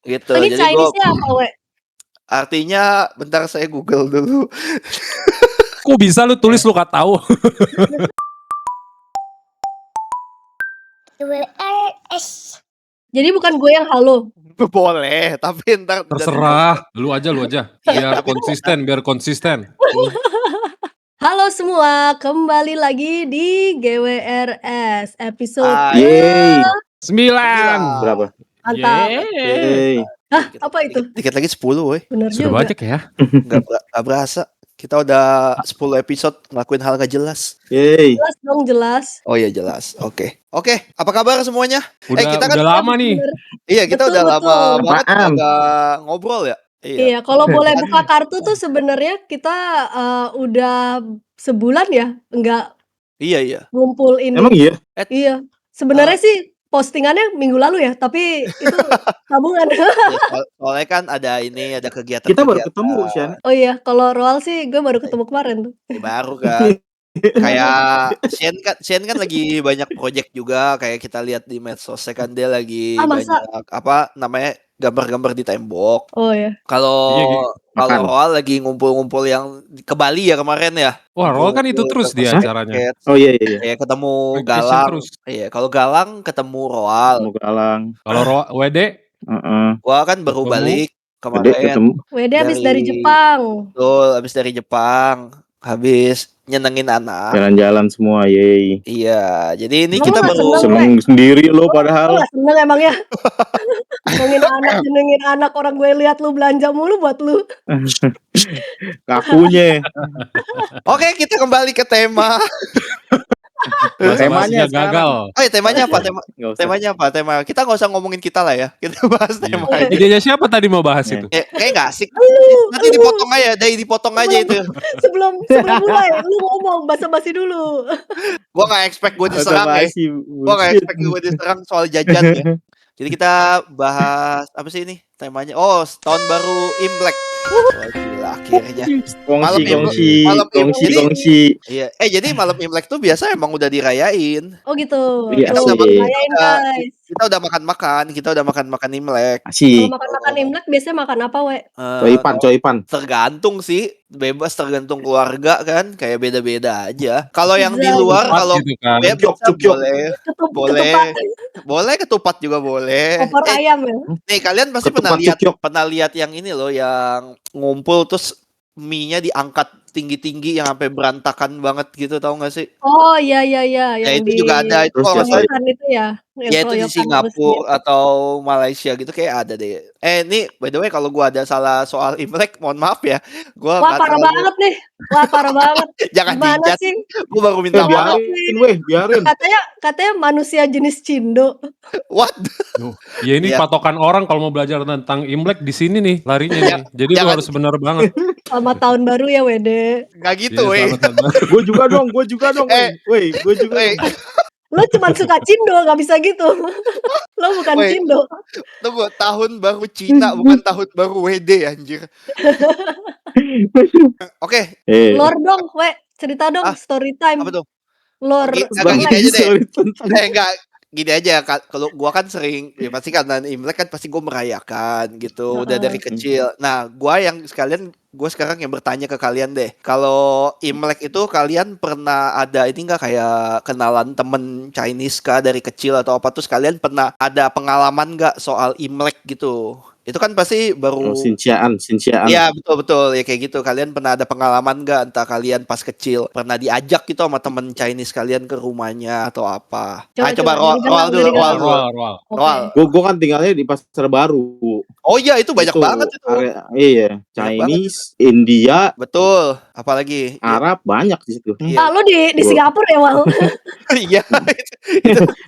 gitu. Ini Jadi gue Chinese-nya apa, we? artinya bentar saya Google dulu. Kok bisa lu tulis lu gak tahu? Jadi bukan gue yang halo. Boleh, tapi ntar Terserah, lu aja. Biar konsisten. Halo semua, kembali lagi di GWRS episode Yeay. 9. Berapa? mantap. Yeay. Hah, apa itu? Dikit lagi 10, woy. Bener Sudah juga. banyak ya? Gak berasa. Kita udah 10 episode ngelakuin hal gak jelas. Yeay. Jelas dong, jelas. Oh iya jelas. Oke, apa kabar semuanya? Udah kita kan lama nih. Iya, kita Betul, udah lama betul. banget Apaan? gak ngobrol ya. Iya, kalau boleh buka kartu tuh sebenarnya kita udah sebulan ya nggak Iya. ngumpul ini. Emang iya? Iya, sebenarnya sih postingannya minggu lalu ya, tapi itu tabungan. Ya, soalnya kan ada kegiatan. Kita baru ketemu, Shan. Oh iya, kalau Roal sih gue baru ketemu kemarin tuh. Baru kan. Kayak Shen kan lagi banyak project juga, kayak kita lihat di medsosnya kan dia lagi masa? banyak gambar-gambar di tembok. Oh ya. Kalau Makan. Roal lagi ngumpul-ngumpul yang ke Bali ya kemarin ya. Wah, Roal kan itu terus dia acaranya. Oh iya. Kayak ketemu Vacation Galang. terus. Iya, kalau Galang ketemu Roal. Mau galang. Kalau WD, Gua kan baru Ketemu. balik Gede kemarin. ketemu. Wede habis dari Jepang. Betul, habis dari Jepang. Habis nyenengin anak. Jalan-jalan semua, yeay. Iya, jadi ini Emang kita lu gak baru Seneng sendiri lo Lu padahal. gak seneng emang ya? Nyenengin anak orang gue lihat lu belanja mulu buat lu. Kakunya. Oke, kita kembali ke tema. temanya sekarang. gagal. Oh ya, temanya apa? Nggak usah. Temanya apa? Kita nggak usah ngomongin kita lah ya. Kita bahas tema aja. Idenya siapa tadi mau bahas itu? Kayak nggak asik. Nanti dipotong aja itu. Sebelum mulai lu ngomong basa-basi dulu. Gua nggak expect gue diserang ya. Gua nggak expect gue diserang soal jajan ya. Jadi kita bahas apa sih ini temanya? Oh, tahun baru Imlek. Oh, gila, akhirnya. Kongsi. Iya. Jadi malam Imlek tuh biasa emang udah dirayain. Oh gitu. Iya, Tuh, asik. rayain guys. Kita udah makan Imlek. Asik. Kalau makan Imlek biasanya makan apa, we? Coipan. Tergantung sih, bebas tergantung keluarga kan, kayak beda-beda aja. Kalau yang di Pizza. luar, Ketupat kalau gitu kan. Cukyok. boleh ketupat juga boleh. Opor ayam ya. Nih kalian pasti Ketupat pernah lihat yang ini loh, yang ngumpul terus mie-nya diangkat tinggi-tinggi yang sampai berantakan banget gitu, tahu nggak sih? Oh iya Ya yang itu di juga ada itu Terus kalau nggak salah. Keroyokan itu ya. Ya itu di Singapura atau Malaysia gitu kayak ada deh. Ini by the way kalau gua ada salah soal Imlek, mohon maaf ya. Gua Wah parah banget nih. Wah parah banget. Jangan Gimana dijat. sih? Gua baru minta maaf. Biarin. Katanya manusia jenis Cindo. What? Ya ini Iya. patokan orang kalau mau belajar tentang Imlek di sini nih larinya nih. Jadi lu harus benar banget. Selamat tahun baru ya, Wede. Gak gitu, Iya, weh. selamat tahun baru. Gue juga dong. Gue juga. Lo cuma suka Cindo, gak bisa gitu. Lo bukan Woi. Cindo. Tunggu, tahun baru Cina bukan tahun baru WD anjir. Oke, Lor dong, we. Cerita dong, story time. apa tuh? Lor. Agak gini aja deh. Sorry, tentang. Enggak, gini aja. Kalau gua kan sering, ya pasti karena Imlek kan pasti gua merayakan gitu, udah dari kecil. Nah, gua sekarang yang bertanya ke kalian deh. Kalau Imlek itu kalian pernah ada ini nggak kayak kenalan temen Chinese kah dari kecil atau apa, terus kalian pernah ada pengalaman nggak soal Imlek gitu? Itu kan pasti baru. Sinciaan. Iya betul ya kayak gitu. Kalian pernah ada pengalaman nggak, entah kalian pas kecil pernah diajak gitu sama temen Chinese kalian ke rumahnya atau apa? Coba Roal dulu. Gue kan tinggalnya di Pasar Baru. Oh iya itu banyak banget itu. Iya, Chinese, India, Betul. Apalagi Arab banyak di situ. Iya. Lo di Singapura ya, Wal? Iya.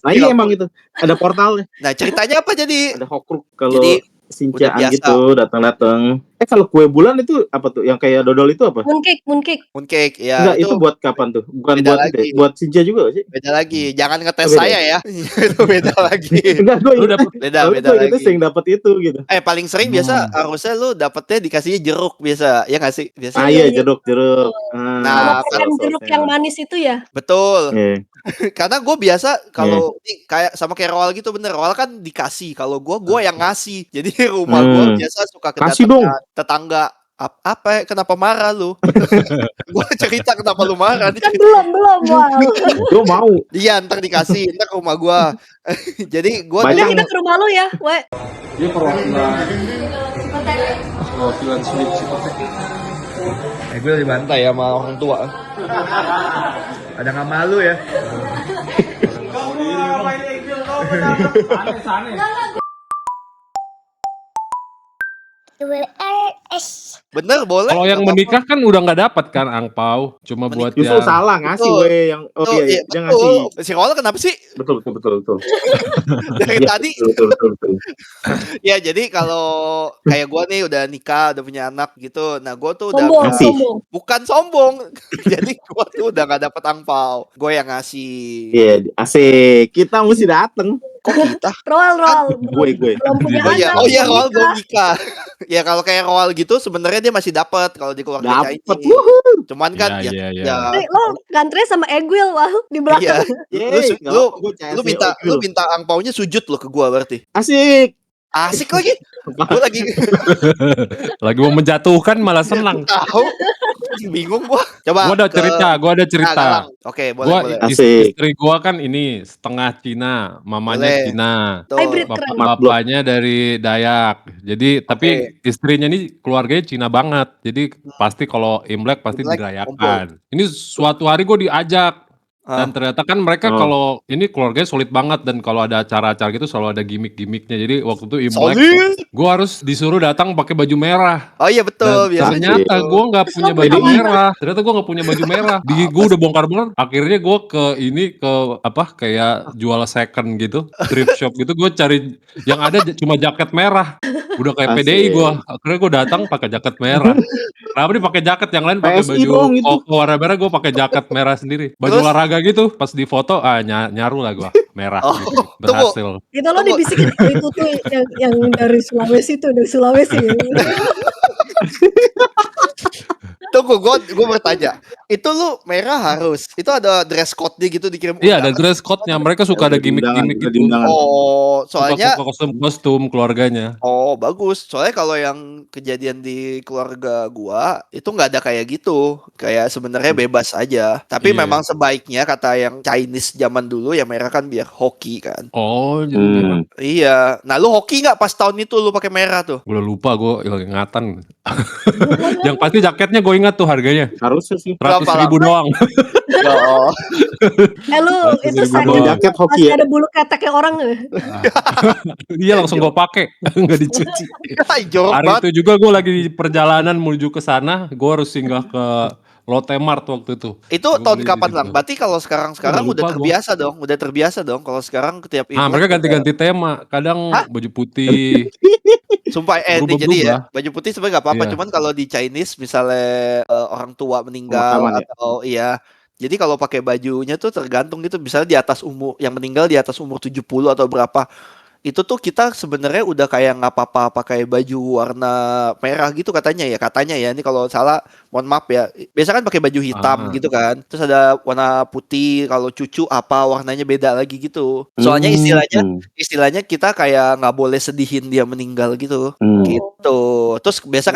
Nah iya emang itu ada portalnya. Nah ceritanya apa jadi? Ada hokruk kalau Jadi, sinciaan udah biasa. gitu datang. Kalau kue bulan itu apa tuh? Yang kayak dodol itu apa? Mooncake. Ya. Enggak, itu buat kapan tuh? Bukan beda buat lagi. itu, buat Sinja juga gak sih? Beda lagi. Jangan ngetes Beda. saya ya. Itu beda lagi. Enggak, gue Beda itu lagi. sering dapat itu gitu. Paling sering biasa harusnya lu dapetnya dikasihnya jeruk biasa. Ya nggak sih? Biasa. Iya, jeruk. Nah, Sama permen jeruk yang manis itu ya? Betul. Iya. Karena gue biasa kalau kayak sama kayak Roal gitu bener. Roal kan dikasih, kalau gue yang ngasih. Jadi rumah gue biasa suka Kasih dong. kedatangan tetangga. Apa? Kenapa marah lu? Gue cerita kenapa lu marah. Kan belum, wow. Gue mau. Iya, ntar dikasih, ntar ke rumah gue. Jadi gue Udah Banyak. kita ke rumah lu ya, we. Dia perwakilan sulit psikotek. gue dibantai sama orang tua. Ada nggak malu ya? Bener boleh. Kalau yang menikah kan udah nggak dapat kan angpau, cuma buat Justru yang salah ngasih Betul. gue yang dia betul. ngasih. Si Roal kenapa sih Betul. dari Iya, tadi? Betul. Ya jadi kalau kayak gue nih udah nikah, udah punya anak gitu. Nah gue tuh udah Sombong, ngasih. sombong. bukan sombong. Jadi gue tuh udah gak dapet angpau. Gue yang ngasih. Iya, asik. Kita mesti dateng. Kok kita? Roal. Gue. Belum punya Oh iya, anak. Roal belum nikah. Ya kalau kayak Roal gitu sebenarnya dia masih dapat kalau di keluarga Dapet. Chinese. Cuman kan Iya. Lo kantre sama Egwil, wah, di belakang. Iya. Yeay, Lu minta angpaunya sujud lo ke gua berarti. asik. Asik lagi. Gua lagi lagi mau menjatuhkan malah senang. tahu. Bingung gua. Coba. Gua ada cerita. Galang. Oke, boleh. Asik. Istri gua kan ini setengah Cina, mamanya Boleh. Cina. Tuh. Hybrid keren. Bapaknya dari Dayak. Jadi tapi istrinya ini keluarganya Cina banget. Jadi pasti kalau Imlek pasti Imlek dirayakan. Ini suatu hari gue diajak. Dan ternyata kan mereka kalau ini keluarganya solid banget, dan kalau ada acara-acara gitu selalu ada gimmick-gimmicknya. Jadi waktu itu Imlek gue harus disuruh datang pakai baju merah. Oh iya betul, Dan biasanya. ternyata gue nggak punya baju merah. Gue udah bongkar-bongkar. Akhirnya gue ke kayak jual second gitu, thrift shop gitu. Gue cari yang ada cuma jaket merah. Udah kayak PDI gue. Akhirnya gue datang pakai jaket merah. Kenapa dia pakai jaket, yang lain pakai PSI baju dong itu. warna merah, gue pakai jaket merah sendiri. Baju Terus? olahraga gitu. Pas di foto nyaru lah gue merah. Oh, gitu. tunggu. Berhasil. Itu lo dibisikin itu tuh yang dari Sulawesi tuh, dari Sulawesi. Tunggu, gue bertanya. Itu lu merah harus. Itu ada dress code-nya gitu dikirim Iya, ada undangan? dress code-nya. Mereka suka ada gimmick-gimmick Ada gitu. undangan. Oh, soalnya Suka kostum keluarganya. oh bagus. Soalnya kalau yang kejadian di keluarga gua itu nggak ada kayak gitu. Kayak sebenarnya bebas aja. Tapi Iya. memang sebaiknya kata yang Chinese zaman dulu ya merah kan biar hoki kan. Oh, jadi merah. Iya. Nah, lu hoki nggak pas tahun itu lu pakai merah tuh? Gue lupa, gue ingatan. Yang pasti jaketnya gue ingat tuh harganya. Harusnya sih. 100.000 doang. Ya. Lu itu Seribu saya doang. Jaket hoki masih ya. ada bulu keteknya orang. Iya, langsung gue pakai, nggak dicuci. Jorok Hari banget. itu juga gue lagi di perjalanan menuju ke sana, gue harus singgah ke Lotte Mart waktu itu. Itu Gua tahun beli kapan gitu. lang? Berarti kalau sekarang Udah udah lupa terbiasa dong. Udah terbiasa dong kalau sekarang setiap Nah, Imlek mereka udah- ganti-ganti tema. Kadang Hah? baju putih. Sumpah nih, Berubah-berubah. jadi ya baju putih sebenarnya nggak apa-apa. Iya. Cuman kalau di Chinese misalnya orang tua meninggal Pemakaman ya? atau iya. Jadi kalau pakai bajunya tuh tergantung gitu. Misalnya di atas umur yang meninggal di atas umur 70 atau berapa. Itu tuh kita sebenarnya udah kayak nggak apa-apa pakai baju warna merah gitu katanya ya. Ini kalau salah mohon maaf ya. Biasa kan pakai baju hitam gitu kan. Terus ada warna putih, kalau cucu apa warnanya beda lagi gitu. Soalnya istilahnya kita kayak nggak boleh sedihin dia meninggal gitu. Gitu. Terus biasa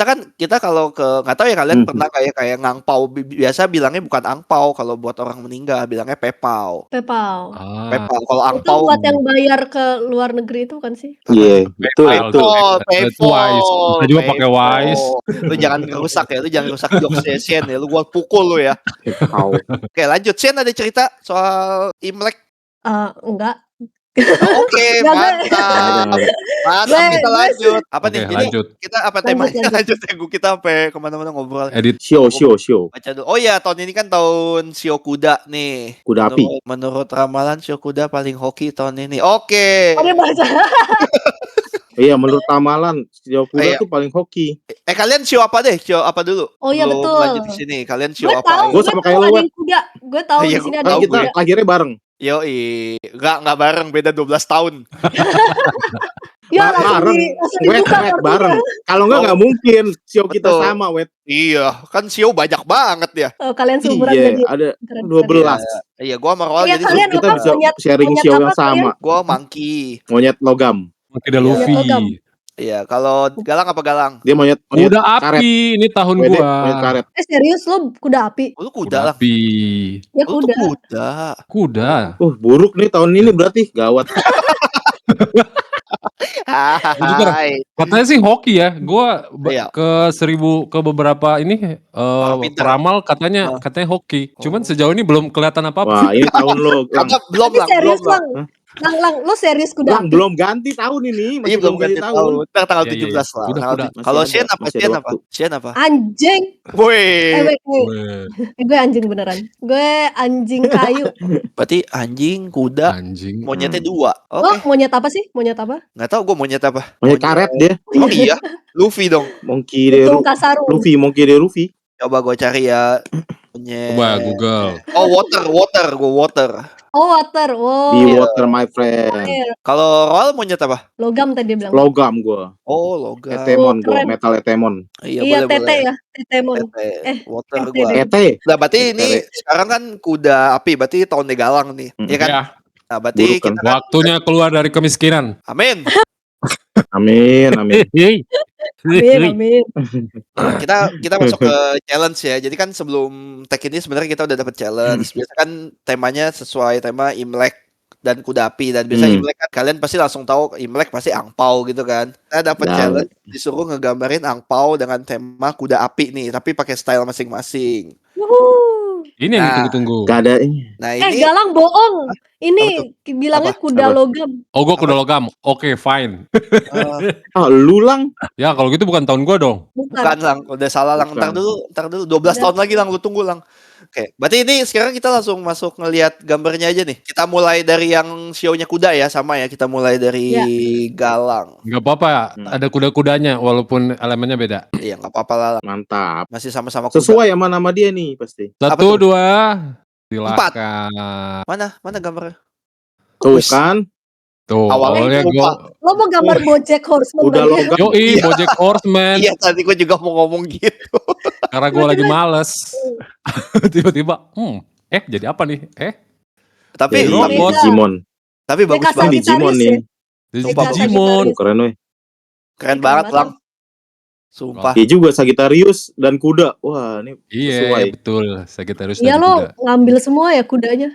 kan kita kalau ke nggak tahu ya kalian pernah kayak ngangpau, biasa bilangnya bukan angpau kalau buat orang meninggal, bilangnya pepau. Pepau. Pepau. Kalau Itu angpau buat yang bayar ke luar negeri itu kan sih? Iya, betul. Wise. Kita juga pakai Wise. Lu jangan ngerusak ya, lu jangan rusak jokesnya Shen ya, lu gua pukul lu ya. Oke, lanjut. Shen ada cerita soal Imlek? Enggak. Oke, mantap. Mantap, kita lanjut. Apa Oke, nih? Jadi lanjut. kita apa temanya? Lanjut ya, kita sampai kemana-mana ngobrol. Edit. Show. Baca dulu. Oh iya, tahun ini kan tahun Shio Kuda nih. Kuda api. Menurut ramalan Shio Kuda paling hoki tahun ini. Oke. Ada bahasa. Iya, menurut ramalan Shio Kuda Iya. tuh paling hoki. Kalian Shio apa deh? Shio apa dulu? Oh iya, Belum betul. lanjut di sini. Kalian Shio Gue apa? tahu, Gua sama kayak lu, ada Wak. yang kuda. Gue tahu Iya, di sini gua ada tahu yang Kita kuda. lahirnya bareng. Yoi, nggak bareng, beda 12 tahun. Ya langsung Wet dibuka kartunya. bareng. Kalau nggak mungkin show kita Betul. sama, Wet. Iya, kan Sio banyak banget ya. Oh, kalian seumuran Iya, jadi. ada Keren, 12. Iya, gua sama Roal Iya, jadi kalian Kita apa? bisa sharing Monyet show apa yang sama. gua monkey. Monyet logam. Tidak Iya. Luffy. Logam. Iya, kalau Galang apa Galang? Dia monyet Kuda karet. api, ini tahun Wede, gua. monyet karet. Serius lo kuda api? Oh, lu Kuda kuda Lang. api. Ya Lu tuh kuda. kuda. Kuda. Buruk nih tahun ini berarti. Gawat. Hai. Katanya sih hoki ya. Gua Iya. ke beberapa ini pintar. peramal katanya hoki. Cuman Oh. sejauh ini belum kelihatan apa-apa. Wah, ini tahun lo. Lang. Kagak belum Tapi Lang, serius belum Lang. Lang. Lang, lo serius kuda Lang api? belum ganti tahun ini. Iya, belum ganti tahun. Ntar tanggal Iya, iya, 17 iya. lah. Kuda. Kalau Masih Shen ada- apa? masih ada Shen apa? waktu. Shen apa? Anjing. Woi. Wait. Weh, Gue anjing beneran. Gue anjing kayu. Berarti anjing, kuda, anjing. monyetnya 2. Lo Oke. monyet apa sih? Monyet apa? Nggak tahu gue monyet apa. Monyet karet dia. Emang iya? Luffy dong. Monkey de Tung Kasaru. Luffy, Monkey de Luffy. Coba gue cari ya. Monyet. Coba Google. Oh, water. Gue water. Oh, water. Oh. Be water my friend. Air. Kalau Roal monyet apa? Logam tadi dia bilang. Logam gua. Oh, logam. Etemon gua, keren. metal Etemon. Iya, tete ya. Tetemon. Tete. Water tete gue. deh. Ete. Nah, berarti ini sekarang kan kuda api. Berarti tahunnya Galang nih. Iya kan? Ya, Nah, berarti Buruk kan. kita kan. waktunya keluar dari kemiskinan. Amin. Amin, amin. Amin. Kita masuk ke challenge ya. Jadi kan sebelum tag ini sebenarnya kita udah dapat challenge. Biasa kan temanya sesuai tema Imlek dan kuda api, dan biasa Imlek kan kalian pasti langsung tahu Imlek pasti angpau gitu kan. Kita dapat Nah. challenge disuruh ngegambarin angpau dengan tema kuda api nih, tapi pakai style masing-masing. Wuhu. Ini yang Nah. ditunggu-tunggu. Gak ada ini. Nah, ini Galang bohong. Ini bilangnya Apa? kuda Apa? logam. Oh, gua kuda logam. Oke, fine. Lu Lang. Ya, kalau gitu bukan tahun gua dong. bukan Lang, udah salah Lang. Bukan. Ntar dulu 12 tahun lagi Lang, lu tunggu Lang. Oke, berarti ini sekarang kita langsung masuk ngelihat gambarnya aja nih. Kita mulai dari yang show-nya kuda ya, sama ya. Kita mulai dari Ya. Galang. Nggak apa-apa ya, ada kuda-kudanya walaupun elemennya beda. Iya, nggak apa-apa lah. Mantap. Masih sama-sama kuda. Sesuai sama nama dia nih pasti. Apa Satu, tuh? 2, silakan. Mana gambarnya? Tuh Wis. kan. Tuh, Awalnya awalnya lupa. gua Lo mau gambar Bojack Horseman Udah kali ya? logam. Yoi, Bojack Horseman. Iya, tadi gue juga mau ngomong gitu. Karena gua lagi males. Tiba-tiba, jadi apa nih? Tapi Jadi robot. Digimon. tapi bagus Kayak banget. Digimon Sagittarius nih. Jadi Sumpah, Digimon. Sagittarius. Keren weh. Keren Keren banget, banget. Lang. Sumpah. Dia juga Sagittarius dan kuda. Wah, ini Iya, sesuai. betul. Sagittarius Iya dan lo kuda. ngambil semua ya kudanya.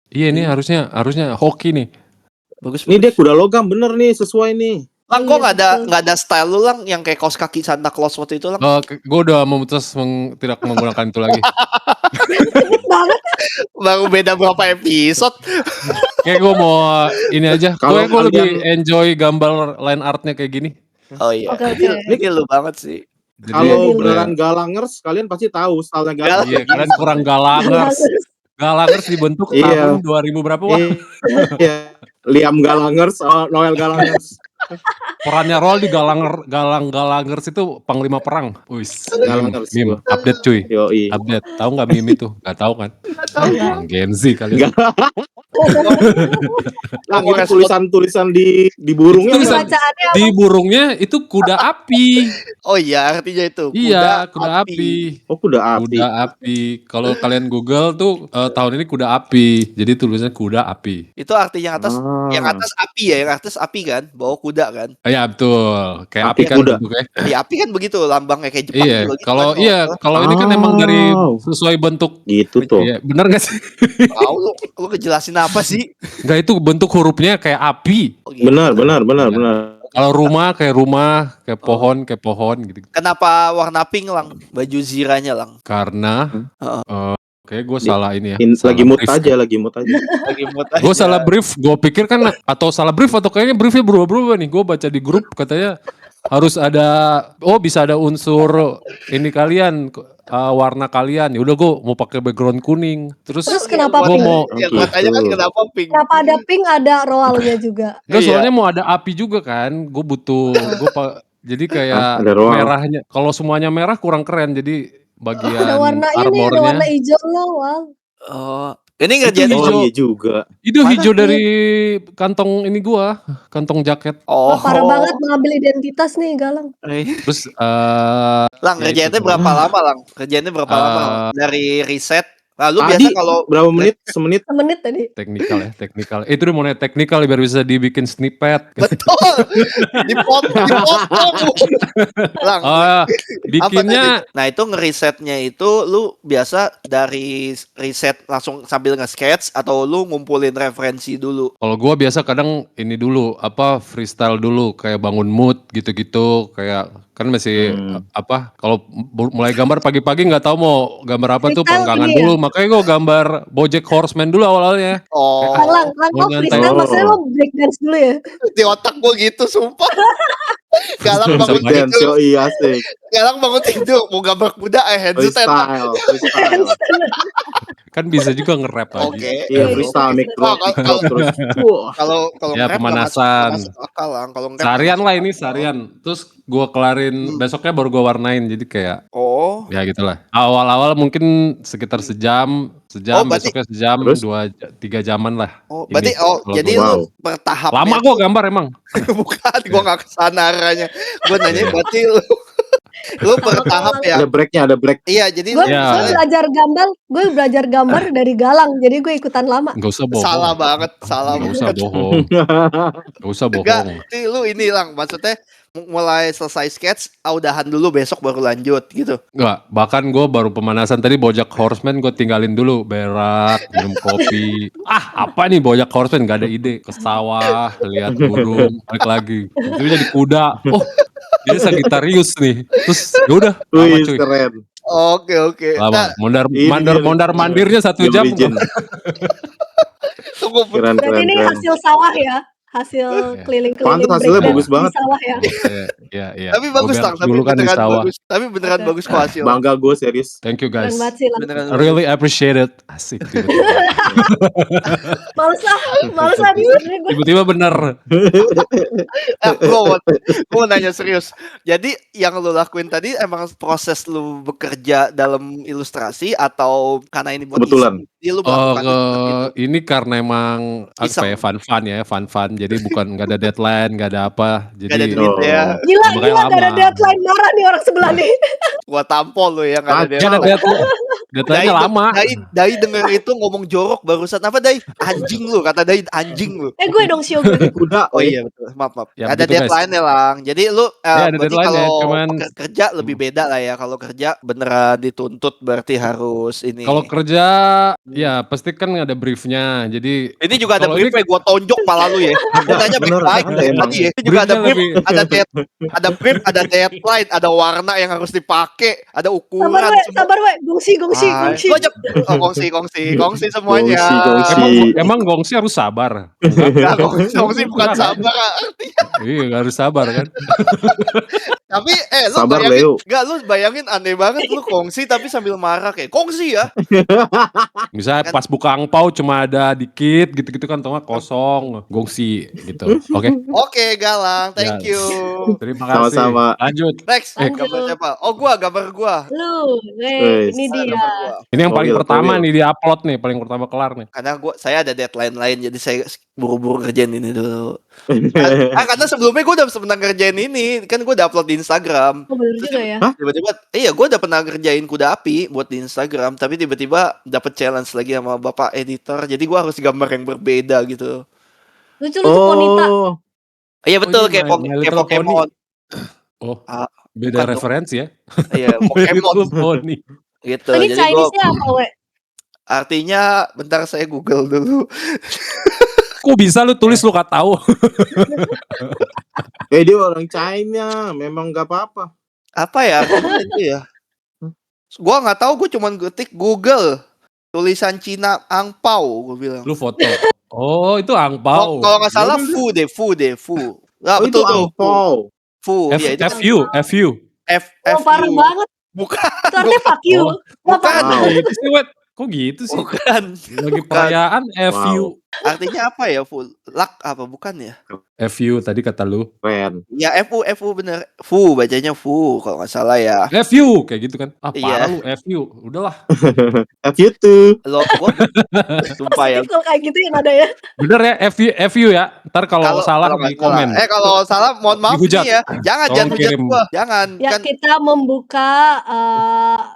Iya, ini harusnya hoki nih. Bagus. Ini dia kuda logam bener nih, sesuai nih. Lang, kok Iya, betul. nggak ada style lu Lang yang kayak kaos kaki Santa Claus waktu itu Lang? Gue udah memutus tidak menggunakan itu lagi. Banget. Baru beda berapa episode. Kayak gue mau ini aja. Kalau Gue lebih kalian- enjoy gambar line artnya kayak gini. Oh iya. Oke, oke. Ini lu banget sih. Jadi, Kalau Jadi- beneran galangers, kalian pasti tahu stylenya galangers. iya, kalian kurang galangers. Galangers dibentuk Iya. tahun 2000 berapa? Wah, Iya. Liam Galangers, Noel Galangers. perannya Roll di Galangers itu panglima perang. Wis. Galangers. Meme, update cuy. Yoi. Update. Tahu nggak meme itu? Nggak tahu kan? Orang Gen Z kalian. Lang, ini tulisan-tulisan di burungnya. Itu tulisan- Lang. Bacaannya apa? Di burungnya itu kuda api. Oh iya, artinya itu. Iya, kuda api. Oh, kuda api. Kuda api. Kalau kalian Google tuh tahun ini kuda api. Jadi tulisannya kuda api. Itu artinya yang Ah. atas api ya, yang atas api kan, bawa kuda kan. Iya betul. Kayak Api api kan kuda. bentuknya. Ya api kan begitu lambangnya kayak Jepang Iya. juga gitu Kalau kan, iya, kalau ini kan emang dari Oh. sesuai bentuk. Gitu tuh. Iya, bener gak sih? Tahu lu kejelasin apa sih? Enggak, itu bentuk hurufnya kayak api. Oh, gitu. Benar. Kalau rumah, kayak pohon gitu. Kenapa warna pink Lang? Baju ziranya Lang. Karena Heeh. kayak gue salah ini ya. Lagi Salah mood brief. aja, lagi mood aja. Lagi mood Gue aja. salah brief, gue pikir kan atau salah brief atau kayaknya briefnya berubah-berubah nih. Gue baca di grup katanya harus ada, bisa ada unsur ini kalian, warna kalian. Ya udah gue mau pakai background kuning. Terus kenapa gue pink? mau, Ya gua tanya kan Gitu. kenapa pink? Kenapa ada pink ada roalnya juga? enggak, Iya. soalnya mau ada api juga kan. Gue butuh, jadi kayak Ada roll. merahnya. Kalau semuanya merah kurang keren. Jadi bagian Ada warna ini, ada armornya. warna hijau loh, wow. Oh, Ini ngerjain Itu Oh hijau. iya juga. Itu Mana? hijau dari kantong ini gua, kantong jaket. Oh. Wah, parah banget mengambil identitas nih Galang. Terus Lang, ya itu kerjaannya tuh. berapa lama, Lang? Kerjaannya berapa lama, Lang? Dari riset. Nah, lu biasa Tadi kalau berapa menit? Semenit? Semenit tadi. teknikal. Itu udah mau teknikal biar bisa dibikin snippet. betul dipotong. Lang, Oh, apa tadi? bikinnya Nah, itu ngerisetnya itu lu biasa dari riset langsung sambil nge-sketch atau lu ngumpulin referensi dulu? kalau gua biasa kadang ini dulu freestyle dulu kayak bangun mood gitu-gitu kayak kan masih kalau mulai gambar pagi-pagi nggak tahu mau gambar apa tuh Freestyle perenggangan ini ya? dulu makanya gua gambar BoJack Horseman dulu awalnya. Oh, Lang, mau kok nyantai. freestyle maksudnya lo break dance dulu ya? di otak gua gitu, sumpah. Galang Bisa bangun banget. Dance, tidur, iya asik. Galang bangun tidur, mau gambar kuda, handstand. Freestyle. Kan bisa juga nge-rap lagi. Oke. Iya freestyle, mic drop terus. Wah. Kalau Ya, nge-rap nggak pemanasan. masuk akal, Lang. Kalau nge-rap Seharian nggak lah masuk ini akal. seharian. Terus gua kelarin besoknya baru gua warnain jadi kayak Oh. ya gitulah. Awal-awal mungkin sekitar sejam, Oh, berarti- besoknya sejam, Terus? 3 jaman lah. Oh, berarti Ini, oh kalau jadi gua. lu Wow. bertahapnya Lama gua gambar emang. bukan, gua nggak kesana arahnya. Gua nanya Iya. berarti lu bertahap ya. Ada breaknya, ada break. Iya, jadi Gue lu Ya. belajar gambar dari Galang, jadi gue ikutan lama. Gak usah bohong. salah banget, salah Gak usah banget. bohong. Gak usah Enggak, bohong. itu lu ini Lang, maksudnya mulai selesai sketch, udahan dulu besok baru lanjut gitu. Enggak, bahkan gue baru pemanasan tadi BoJack Horseman gue tinggalin dulu berak, minum kopi. Apa nih BoJack Horseman gak ada ide. Ke sawah, lihat burung, balik lagi. Itu jadi kuda. Oh, ini Sagittarius nih. Terus yaudah, lama Wih, cuy. keren. Oke. Nah, Lama. Ini dia Mondar-mandirnya 1 The jam. Origin. tunggu Keren, Berarti ini keren. hasil sawah ya? Hasil keliling-keliling Pantes hasilnya breakdance bagus banget. di sawah ya? Iya. tapi bagus Gua Lang, berak tapi dulu kan di beneran sawah. bagus. Tapi beneran Oke. bagus kok hasil. Bangga gue serius. Thank you Keren guys. banget sih Lang. Beneran I really appreciate it. Asik. Males sebenernya gue. Tiba-tiba bener. Gua mau nanya serius. Jadi yang lu lakuin tadi emang proses lu bekerja dalam ilustrasi atau karena ini buat Kebetulan. iseng? Jadi lu melakukan itu seperti itu. Ini karena emang Iseng. fun-fun. Jadi bukan nggak ada deadline, nggak ada apa. Gak ada Jadi duit ya. Gila, Makanya gak ada lama. deadline. Marah nih orang sebelah nih. Gua tampol lu ya, gak ada Kacau. nggak ada deadline. deadline. Deadline-nya lama. Dai denger itu ngomong jorok barusan. Apa Dai? Anjing lu, kata Dai anjing lu. Gue dong Sio gue. Kuda. Oh iya betul, maaf. Ya, Ada begitu, guys. deadline-nya Lang. Jadi lu Ya, ada berarti deadline-nya, kalau cuman kerja lebih beda lah ya. Kalau kerja beneran dituntut berarti harus ini. kalau kerja ya pasti kan ada briefnya. Jadi Ini juga ada kalau brief ini- gua tonjok pala lu ya. Gua tanya bener, baik-baik ada dari emang. tadi ya. Ini juga ada Briefnya brief, ada brief, ada deadline, ada warna yang harus dipakai, ada ukuran. Sabar we. Gongsi. Lu aja kongsi semuanya. Gongsi. emang gongsi harus sabar. Enggak, kongsi bukan sabar. Iya harus sabar kan. Tapi lu Sabar, bayangin, Leo. enggak lu bayangin aneh banget lu kongsi tapi sambil marah kayak kongsi ya. Misalnya Kan- pas buka angpau cuma ada dikit gitu-gitu kan, atau nggak kosong, gongsi gitu. Oke. Oke, Galang, thank Ya. you. Terima kasih. Iya. Sama-sama. Lanjut. Next, Lanjut. gambar siapa? Oh, gambar gua. Lu, Wes. ini Ada dia. gambar gua. Ini yang paling Towil, pertama towil. nih di-upload nih, paling pertama kelar nih. Karena saya ada deadline lain jadi saya buru-buru kerjain ini dulu. Karena sebelumnya gue udah pernah ngerjain ini, kan gue udah upload di Instagram. Oh bener juga ya. Tiba-tiba, iya gue udah pernah ngerjain kuda api buat di Instagram, tapi tiba-tiba dapet challenge lagi sama bapak editor, jadi gue harus gambar yang berbeda gitu. Lucu Ponita. Oh, Iya betul, ini kayak, My kayak Little Pokemon. Oh, Ah, beda bukan dong. referensi ya. Iya, Pokemon Little Pony. gitu. Tadi Jadi gue Chinese-nya apa we? artinya, bentar saya Google dulu. Kok bisa lu tulis lu gak tahu? dia orang China, memang gak apa-apa. Apa ya artinya itu ya? Gue nggak tahu, gue cuman ketik Google tulisan Cina angpau, gue bilang. Lu foto. Oh, itu angpau. Kalau nggak salah fu deh. Nah, Oh, itu betul tuh. angpau. Fu. Ya, itu kan FU. F Oh parah banget. Bukan. Itu artinya fuck you. Oh. Bukan. Wow. Itu sih, Wet. Kok gitu sih? Bukan. Lagi Bukan. perayaan Wow. FU. Artinya apa ya, full? Luck apa bukan ya? FU tadi kata lu. Keren. Ya FU bener. Fu bacanya Fu kalau nggak salah ya. FU kayak gitu kan. Ah parah Iya. lu FU. Udahlah. F you too. Lo gua sumpah ya. Positif kalau kayak gitu ya nada ya. Bener ya FU ya. Ntar kalau salah kalau nggak di komen. salah. Kalau salah mohon maaf Dihujat. nih ya. Jangan Tolong hujat kirim. gua. Jangan. Ya Kan kita membuka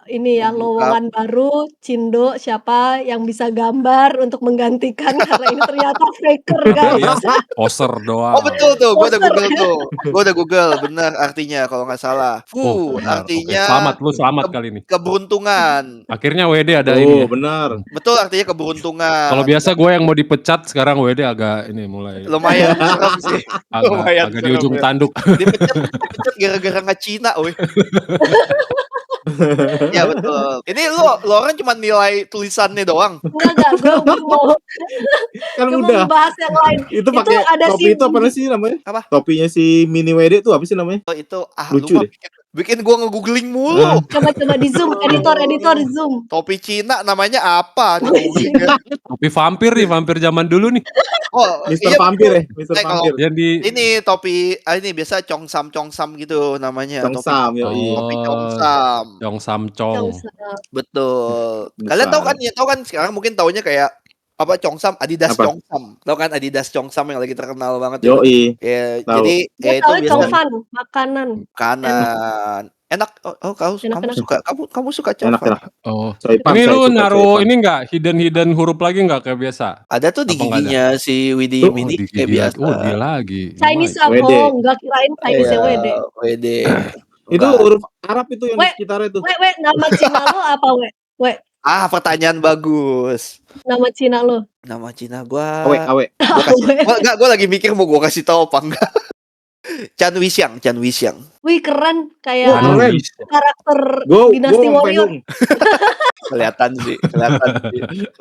ini ya Membuka. lowongan baru Cindo siapa yang bisa gambar untuk menggantikan karena ini ternyata faker guys. Iya, poser doang. Oh betul tuh, gua udah Poster. Google tuh. Gua udah Google, bener artinya kalau nggak salah. Oh, Fu benar. Oke. artinya Selamat lu selamat kali ini. keberuntungan. Akhirnya WD ada ini Oh, ya. benar. Betul artinya keberuntungan. Kalau biasa gue yang mau dipecat sekarang WD agak ini mulai lumayan serem sih. lumayan agak di serem ujung ya. tanduk. Dipecat gara-gara nggak Cina, weh. Ya betul. Ini lu orang cuma nilai tulisannya doang. Enggak, gue mau Kan gue mau udah. bahas yang lain. Itu pakai ada topi si itu apa sih namanya? Apa? Topinya si Mini WD itu apa sih namanya? Oh, itu Lucu lupa deh. bikin gua nge-googling mulu. Ah. coba di zoom, editor zoom. Topi Cina namanya apa? Di-googlingnya. Topi vampir nih, vampir zaman dulu nih. Oh, Mister iya, Vampir ya, Mister kalau- Vampir. Yang di ini topi ini biasa congsam gitu namanya. Congsam, topi, yoi. topi congsam. Dong Samcong. Betul. Bukan. Kalian tahu kan sekarang mungkin taunya kayak apa Congsam, Adidas Apa? Congsam. Tahu kan Adidas Congsam yang lagi terkenal banget itu? Yoi. Ya, Tahu. jadi ya Dia itu tahu biasa Chongfan, makanan. kanan. Enak. Oh, kamu Enak. suka kamu suka Enak, Chongfan? enak. Oh. Coipan, Ini saya lu suka naruh coipan. ini enggak hidden huruf lagi enggak kayak biasa? Ada tuh di Apa nggak ada? giginya si Widi Oh, Mini di kayak gigi biasa. lagi. Oh, dia lagi. Chinese Lumayan. apa? WD. Oh, enggak kirain Chinese Iya, WD. WD. Itu Enggak. huruf Arab itu yang di Weh, sekitarnya tuh. Weh, nama Cina lo apa, Weh? Pertanyaan bagus. Nama Cina lo. Nama Cina gua Awe. gua lagi mikir mau gua kasih tahu apa enggak. Chan Wisiang. Wih, keren kayak Wah, keren. karakter Go Dinasti Warrior. Pehung. Kelihatan sih.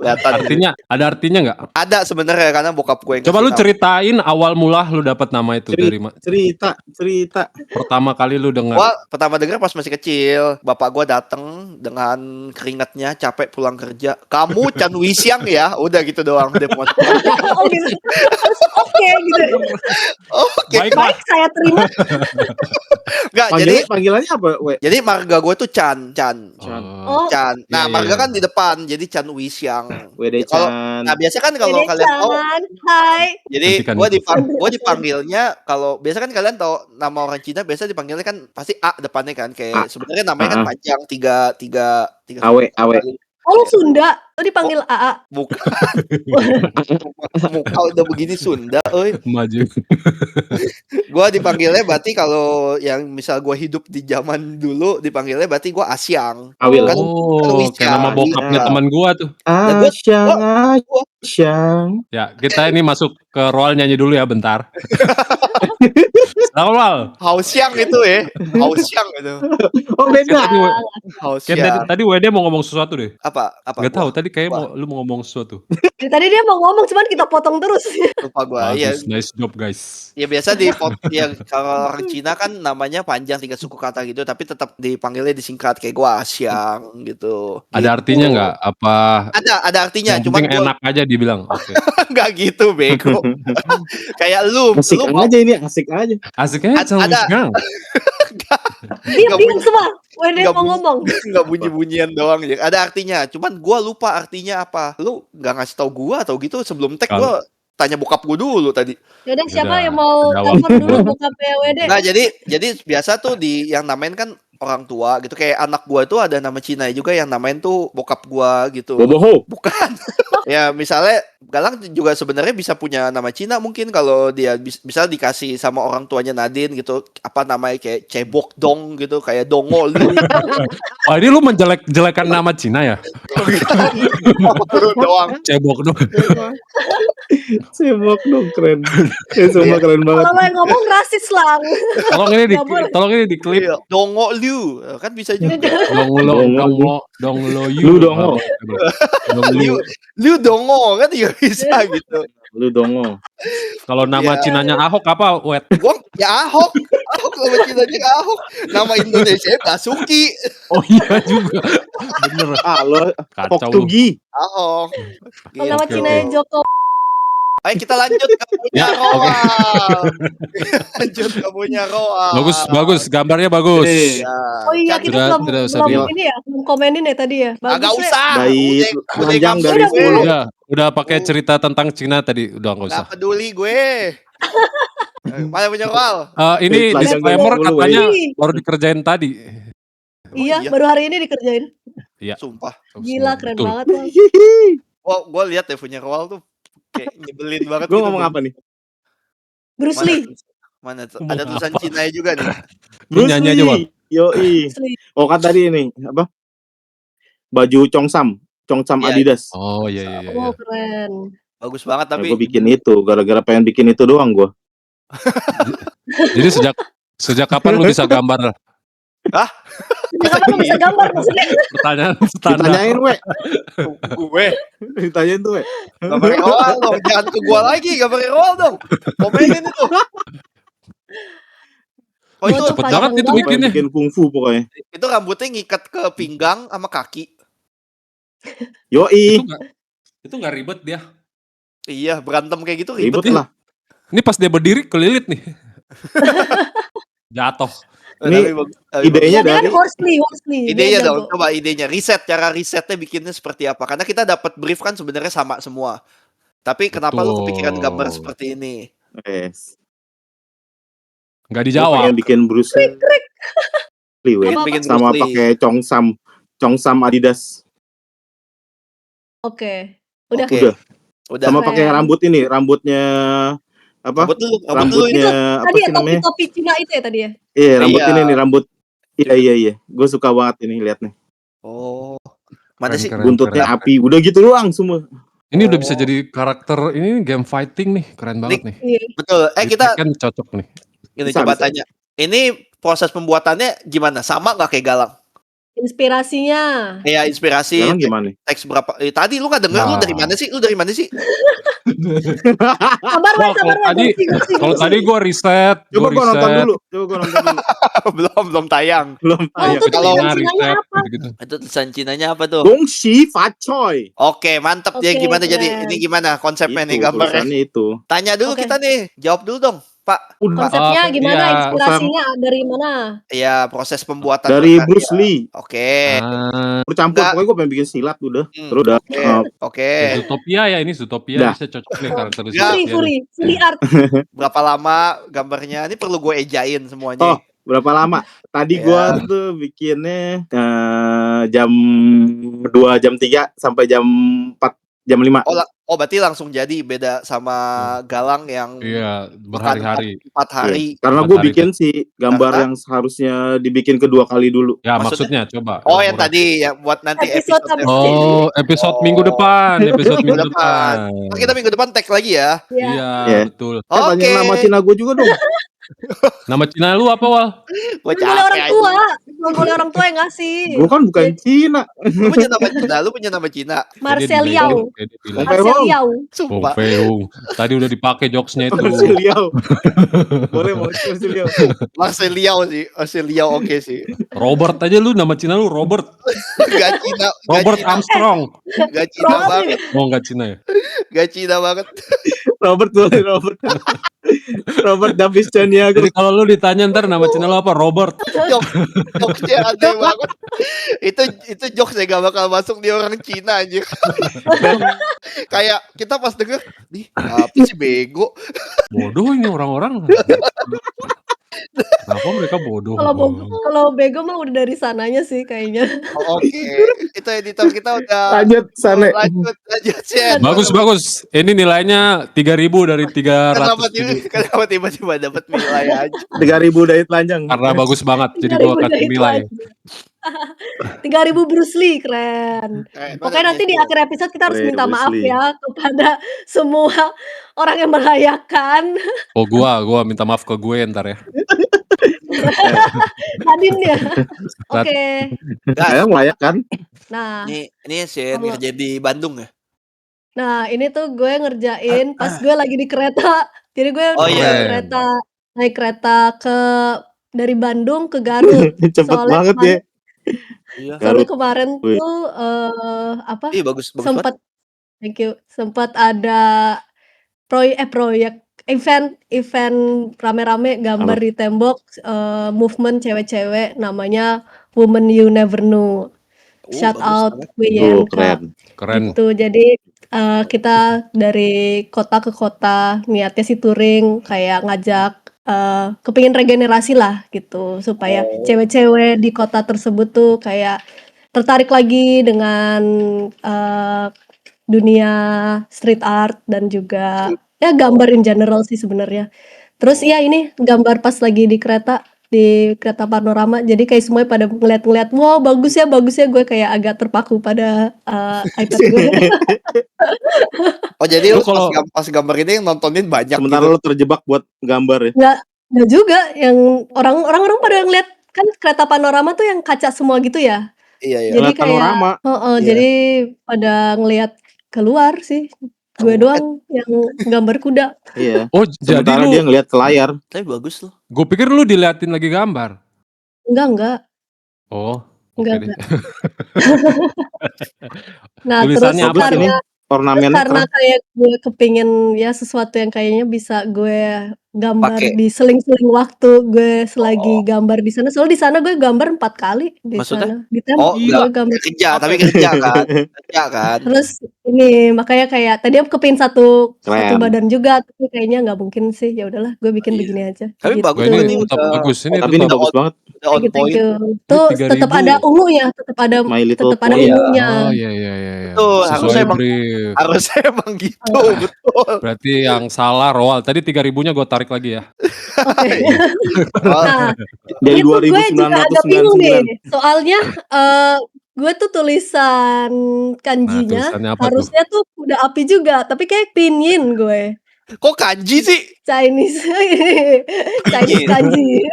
Artinya ada artinya enggak? Ada sebenarnya karena bokap gue yang Coba kasih lu tahu. ceritain awal mula lu dapat nama itu dari Cerita. pertama kali lu dengar. Gua pertama dengar pas masih kecil, bapak gua dateng dengan keringatnya capek pulang kerja. Kamu Chan Wisiang ya? Udah gitu doang demo. Oh gitu. Oke gitu. Oke. Baiklah. Baik, saya terima. Enggak, jadi Panggilannya apa, We? marga gue tuh Chan. Oh, Chan. Nah, Iya, marga iya. kan di depan, jadi Chan Wisiang. WD Kalau Chan. nah biasa kan kalau Dede kalian tahu, Chan. Hai. jadi Hentikan gue itu. dipanggilnya kalau biasa kan kalian tahu nama orang Cina biasa dipanggilnya kan pasti A depannya kan A. kayak sebenarnya namanya kan panjang tiga Awe. kali. Oh, lu Sunda. Lu dipanggil AA. Bukan. Muka udah begini Sunda, euy. Maju. Gua dipanggilnya berarti kalau yang misal gua hidup di zaman dulu dipanggilnya berarti gua Asyang. Awil. Kan Oh, kayak nama bokapnya Iya. teman gua tuh. Asyang. Ya, kita ini masuk ke roll nyanyi dulu ya bentar. Awal. Hausyang itu ya. Hausyang itu. Oh, beda. Hausyang. Tadi WD mau ngomong sesuatu deh. Apa? Gak tahu, tadi kayak Wah. lu mau ngomong sesuatu. Dari tadi dia mau ngomong cuman kita potong terus. Lupa gua. Iya. Bagus, nice job guys. Ya biasa ya kalau orang Cina kan namanya panjang 3 suku kata gitu tapi tetap dipanggilnya disingkat kayak gua Asyang gitu. Ada artinya nggak? Apa? Ada artinya, Yang cuman penting gua enak aja dibilang. Oke. enggak gitu bego. Kayak lu Asik mau aja ini, asik aja. Asiknya Ada. Diam semua. Wede Nggak mau bunyi. ngomong. Enggak bunyi-bunyian doang ya. Ada artinya, cuman gua lupa artinya apa. Lu enggak ngasih tahu gua atau gitu sebelum tag gua tanya bokap gua dulu tadi. Yaudah, siapa Udah, yang mau ada telepon waktu. dulu bokapnya Wede? Nah, jadi biasa tuh yang namain kan orang tua gitu. Kayak anak gua tuh ada nama Cina juga yang namain tuh bokap gua gitu. Boboho. Bukan. Ya misalnya Galang juga sebenarnya bisa punya nama Cina mungkin kalau dia bisa dikasih sama orang tuanya Nadine gitu apa namanya kayak Cebok Dong gitu kayak Dongo lu. Oh, ini lu menjelek-jelekan nama Cina ya? doang. Cebok dong. Sibuk dong, keren. Ya, semua keren banget. Kalau yang ngomong rasis lang. Tolong ini di klip. Iya, Dongo Liu kan bisa juga. Dong lo yu. Lu dongo. Dong lu. Liu Dongo kan iya. bisa gitu. Lu dongo. Kalau nama Iya. Cinanya Ahok apa, Wet? Gua ya Ahok nama Cinanya Ahok. Nama Indonesia Basuki. Oh iya juga. Bener. Ah, lu Kacau lu. Poktugi. Ahok. Kalau nama Oke, Cinanya oke. Joko. Ayo kita lanjut ke punya Ya, oke. Roal. Lanjut ke punya Roal. Bagus, gambarnya bagus. Nih, Ya, Oh iya, kan kita Sudah belum usah belum di ini ya, belum komenin ya tadi ya. agak Bagus, We. usah. baik Udah telanjang gambar dari Udah, sepuluh. Udah pakai cerita tentang Cina tadi, udah nggak usah. Nggak peduli gue. Mana punya Roal? Ini Telanjang dari disclaimer 10, katanya Wei. baru dikerjain tadi. Iya, iya? baru hari ini dikerjain. Iya. Sumpah. Gila, keren Betul. banget loh. Gua lihat deh punya Roal tuh kayak nyebelin banget Gue gitu. ngomong apa nih? Bruce Mana? Lee. Mana tuh? Ngomong Ada tulisan apa? Cina juga nih. Bruce nyanyi aja, Bang. Lee. Yoi. Bruce Lee. Oh kan tadi ini apa? Baju Chongsam Iya. Adidas. Oh iya. Oh, keren. Bagus banget Tapi tapi gue bikin itu gara-gara pengen bikin itu doang gue. Jadi sejak kapan lu bisa gambar? Kenapa lu bisa gambar maksudnya? Pertanyaan standar. Ditanyain we. gue Ditanyain tuh we. gambar Roal dong, jangan ke gua lagi, gambar Roal dong. Komenin itu. Oh itu Waduh, cepet panjang banget itu banget. bikinnya. Bikin kungfu pokoknya. itu rambutnya ngikat ke pinggang sama kaki. Yoi. Itu nggak ribet dia. Iya, berantem kayak gitu Ribet ribet. lah. Ini pas dia berdiri kelilit nih. Jatuh. Ini idenya Dia kan dari Horsley. Idenya Dia dong, jago. coba idenya. Cara risetnya bikinnya seperti apa? Karena kita dapat brief kan sebenarnya sama semua. Tapi kenapa lu kepikiran Betul. gambar seperti ini? yes. Nggak Gua dijawab. pengen bikin Bruce Lee we. Apa-apa? Bikin Sama Bruce Lee. pakai Chongsam Adidas. Oke. Udah. Oke. Udah. Udah. Sama Keren. pakai rambutnya apa? Rambut lu ini. Rambutnya apa Tadi ya sih namanya? topi Cina itu ya tadi ya? Iya, rambut Iya. ini nih rambut. Iya. Gue suka banget ini lihat nih. Oh. Mana Keren, sih? keren. Buntutnya api. Udah gitu doang semua. Ini udah Oh. bisa jadi karakter ini game fighting nih, keren banget nih. Iya. Betul. Kita Kan cocok nih. ini Bisa, coba bisa. tanya. Ini proses pembuatannya gimana? Sama nggak kayak Galang? Inspirasinya. Ya inspirasi Sekarang gimana? teks berapa? Tadi lu nggak denger? Lu Nah. dari mana sih? Lu dari mana sih? Sabar, Wah, sabar. kalau tadi gue riset, Coba gua nonton dulu. belum tayang. Belum Oh, tayang. itu Kalau tulisan Cinanya apa? gitu. Itu tulisan Cinanya apa tuh? Gongxi Facoy. Oke, mantap dia Oke, gimana jadi? keren. Ini gimana konsepnya nih Itu gambarnya? tulisannya itu. Tanya dulu Oke. kita nih. Jawab dulu dong, Pak. Udah Konsepnya gimana? iya, Inspirasinya dari mana? Ya, proses pembuatan dari berkarya. Bruce Lee. Oke. Bercampur Enggak. pokoknya gue pengen bikin silat udah. Terus udah Oke. Oke. Zootopia ya ini Zootopia Dah. bisa cocok nih karakter Enggak. Zootopia. Furi art. Berapa lama gambarnya? Ini perlu gue ejain semuanya. Oh, berapa lama? Tadi Iya. gua tuh bikinnya jam 2, jam 3 sampai jam 4, jam 5. Oh, berarti langsung jadi beda sama Galang yang Iya, makan berhari-hari. 4 hari. Karena 4 gue hari bikin sih gambar Karena? yang seharusnya dibikin kedua kali dulu. Ya, Maksudnya? maksudnya coba. Oh, yang elaborate. tadi yang buat nanti Episode episode. habis ini. Oh, episode Oh. minggu depan, episode minggu Minggu depan. depan. Nah, kita minggu depan tag lagi ya. Iya. Iya, Iya. betul. Oke. Tanya nama Cina gue juga dong. Nama Cina lu apa, Wal? Gue Kan boleh orang capek tua. aja. Cuma boleh orang tua yang ngasih. Gue kan bukan Cina. Lu punya nama Cina, lu punya nama Cina. Marcel Jadi Liao. dia bilang, Marcel Liao. Bong Sumpah. Feung. Tadi udah dipakai jokesnya itu. Marcel Liao. Boleh Marcel Liao. Marcel Liao sih. Marcel Liao oke sih. Robert aja lu, nama Cina lu Robert. Gak Cina. Robert Armstrong. Gak Cina Robert banget. Oh, enggak Cina ya? Gak Cina banget. Robert boleh Robert. Robert Davis Chaniago. Jadi kalau lu ditanya ntar nama Cina lu apa? Robert. Jokesnya aneh banget. Itu jokes yang gak bakal masuk di orang Cina anjir. Kayak kita pas denger, nih apa sih bego. Bodoh ini orang-orang. Kenapa mereka bodoh? Kalau bego mah udah dari sananya sih kayaknya. Oke. Itu editor kita udah Lanjut sana. lanjut Sen. Bagus. Ini nilainya 3.000 dari 300. Kenapa tiba-tiba dapat nilai aja? 3.000 dari telanjang. Karena bagus banget, jadi gua kasih nilai. 3.000 Bruce Lee, keren. Pokoknya nanti di akhir episode kita harus Keren, minta Bruce maaf Lee. ya kepada semua orang yang merayakan. Oh, gua minta maaf ke gue ntar ya. Nadine ya. Oke. Saya layak kan? Nah, Ini Sen Kalau- kerja di Bandung ya? Nah, ini tuh gue ngerjain pas gue lagi di kereta. Jadi gue Oh naik iya. Keren. kereta dari Bandung ke Garut. Cepet Soalnya banget ya. kemarin Iya. soalnya Garut. kemarin Wih. tuh, apa, Iya bagus bagus banget. sempet thank you, sempet ada proyek event rame-rame gambar Apa? di tembok, movement cewek-cewek namanya Women You Never Know. Shout Bagus out banget. WYNK. Keren. Keren. Gitu. Jadi, kita dari kota ke kota, niatnya sih touring, kayak ngajak, kepingin regenerasi lah gitu, supaya Oh. cewek-cewek di kota tersebut tuh kayak tertarik lagi dengan, dunia street art dan juga ya gambar in general sih sebenarnya. Terus Oh. iya ini gambar pas lagi di kereta panorama, jadi kayak semuanya pada ngeliat-ngeliat, "Wow bagus ya," gue kayak agak terpaku pada, iPad gue. Oh jadi Lu lu kalau pas gambar ini yang nontonin banyak Sementara gitu? lu terjebak buat gambar ya? Nggak juga, yang orang-orang pada ngeliat, kan kereta panorama tuh yang kaca semua gitu ya. Iya iya. Jadi Ngeliat kayak panorama. heeh, Iya. jadi pada ngeliat keluar sih. Gue Oh, doang yang gambar kuda. Iya. oh jadi Sementara dia lu, ngeliat ke layar. tapi bagus loh. gue pikir lu diliatin lagi gambar. Enggak. Oh, oke Enggak, deh. enggak. Nah, Tulisannya apa Bagus tuh? ini. Ornamennya karena keren. kayak gue kepingin ya sesuatu yang kayaknya bisa gue gambar Pakai. di seling-seling waktu gue selagi Oh. gambar di sana. Soalnya di sana gue gambar 4 kali di Maksudnya? sana. Di tembok Oh gue enggak gambar. kerja, Apa tapi ya? kerja kan? Kerja kan? Terus ini makanya kayak tadi aku kepingin satu Keren. badan juga, tapi kayaknya nggak mungkin sih. Ya udahlah, gue bikin Iya. begini aja. Tapi Gitu. bagus Wah, loh ini ini tetap udah bagus. Ini Tapi ini tetap bagus banget. udah on Thank point. you. ini Tuh 3.000. tetap ada ungunya, tetap ada My Little tetap ada Pony. Iya. ungunya. Oh iya iya iya iya. Betul, harusnya Sesuai emang brief. emang gitu, betul. Berarti yang salah Roal. Tadi 3.000-nya gue tarik lagi ya. Oke. Oh, Nah, Dari ini tuh gue juga agak bingung nih, 2999. soalnya, gue tuh tulisan Nah, kanjinya tulisannya apa tuh? harusnya tuh kuda api juga, tapi kayak pinyin gue. kok kanji sih? Chinese Pinyin.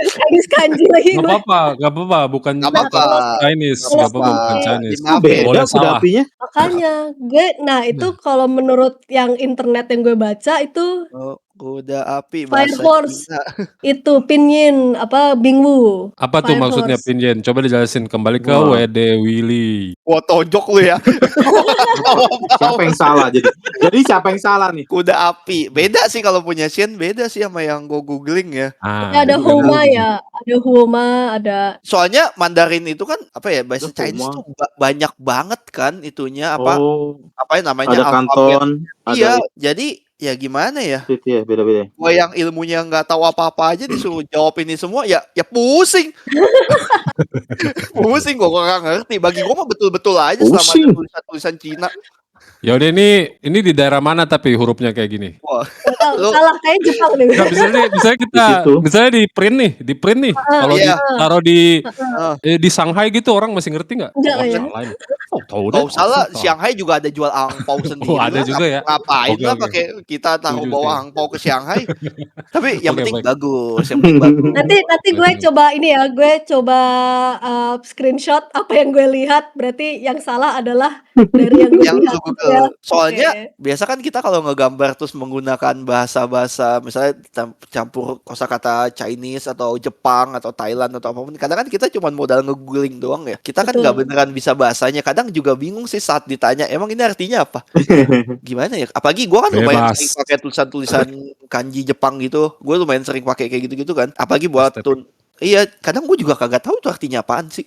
Chinese kanji lagi Nggak gue. apa-apa, nggak apa-apa. Bukan Nggak bukan apa-apa. Chinese, Nggak Kalau nggak apa-apa. Bukan si apa-apa. Chinese. Dimaafin. Boleh Beda kuda salah. apinya. makanya gue nah itu kalau menurut yang internet yang gue baca itu Oh, kuda api Fire bahasa horse. Cina. Itu pinyin Bingwu. Apa tuh Fire maksudnya horse. pinjen? Coba dijelasin. Kembali ke Wah. WD Willy. Gua tonjok lu ya. Siapa yang salah jadi? Jadi siapa yang salah nih? Kuda api. Beda sih kalau punya Shen, beda sih sama yang gue googling ya. Ya ada itu kan Homa gua- ya, ada Homa, ada Soalnya Mandarin itu kan apa ya bahasa Ada Chinese Homa. tuh banyak banget kan itunya apa Oh, apa ya namanya ada alfabet. kanton, Iya, ada jadi ya gimana ya? itu ya, beda-beda. Gua yang ilmunya nggak tahu apa-apa aja disuruh jawab ini semua ya pusing. Pusing gua nggak ngerti. Bagi gua mah betul-betul aja selama ada Pusing. tulisan-tulisan Cina. Ya udah ini di daerah mana tapi hurufnya kayak gini? Wah, nggak tahu, lu salah kayaknya Jepang deh. Nggak, misalnya kita Di situ. misalnya di print nih. Kalau iya. ditaruh di Shanghai gitu orang masih ngerti nggak? Enggak Wah, kayaknya. salah ini. Oh, tahu deh. Nggak usah lah, Salah. Shanghai juga ada jual angpau sendiri Oh, ada lah. juga ya. Ngapain Oke, lah oke. pakai kita taruh Setuju bawa sih. angpau ke Shanghai. Tapi yang Oke, penting baik. bagus, yang penting bagus. Nanti gue coba ini ya, gue coba screenshot apa yang gue lihat, berarti yang salah adalah dari yang gue Yang lihat lu gitu Google. ya. Soalnya Oke. biasa kan kita kalau ngegambar terus menggunakan bahasa-bahasa misalnya campur kosakata Chinese atau Jepang atau Thailand atau apapun. Kadang kan kita cuma modal nge-googling doang ya. Kita kan Betul. nggak beneran bisa bahasanya. Kadang juga bingung sih saat ditanya, emang ini artinya apa? Gimana ya? Apalagi gue kan lumayan Bebas. sering pakai tulisan-tulisan kanji Jepang gitu. Gue lumayan sering pakai kayak gitu-gitu kan. Apalagi buat Estetik. Iya, kadang gue juga kagak tahu itu artinya apaan sih.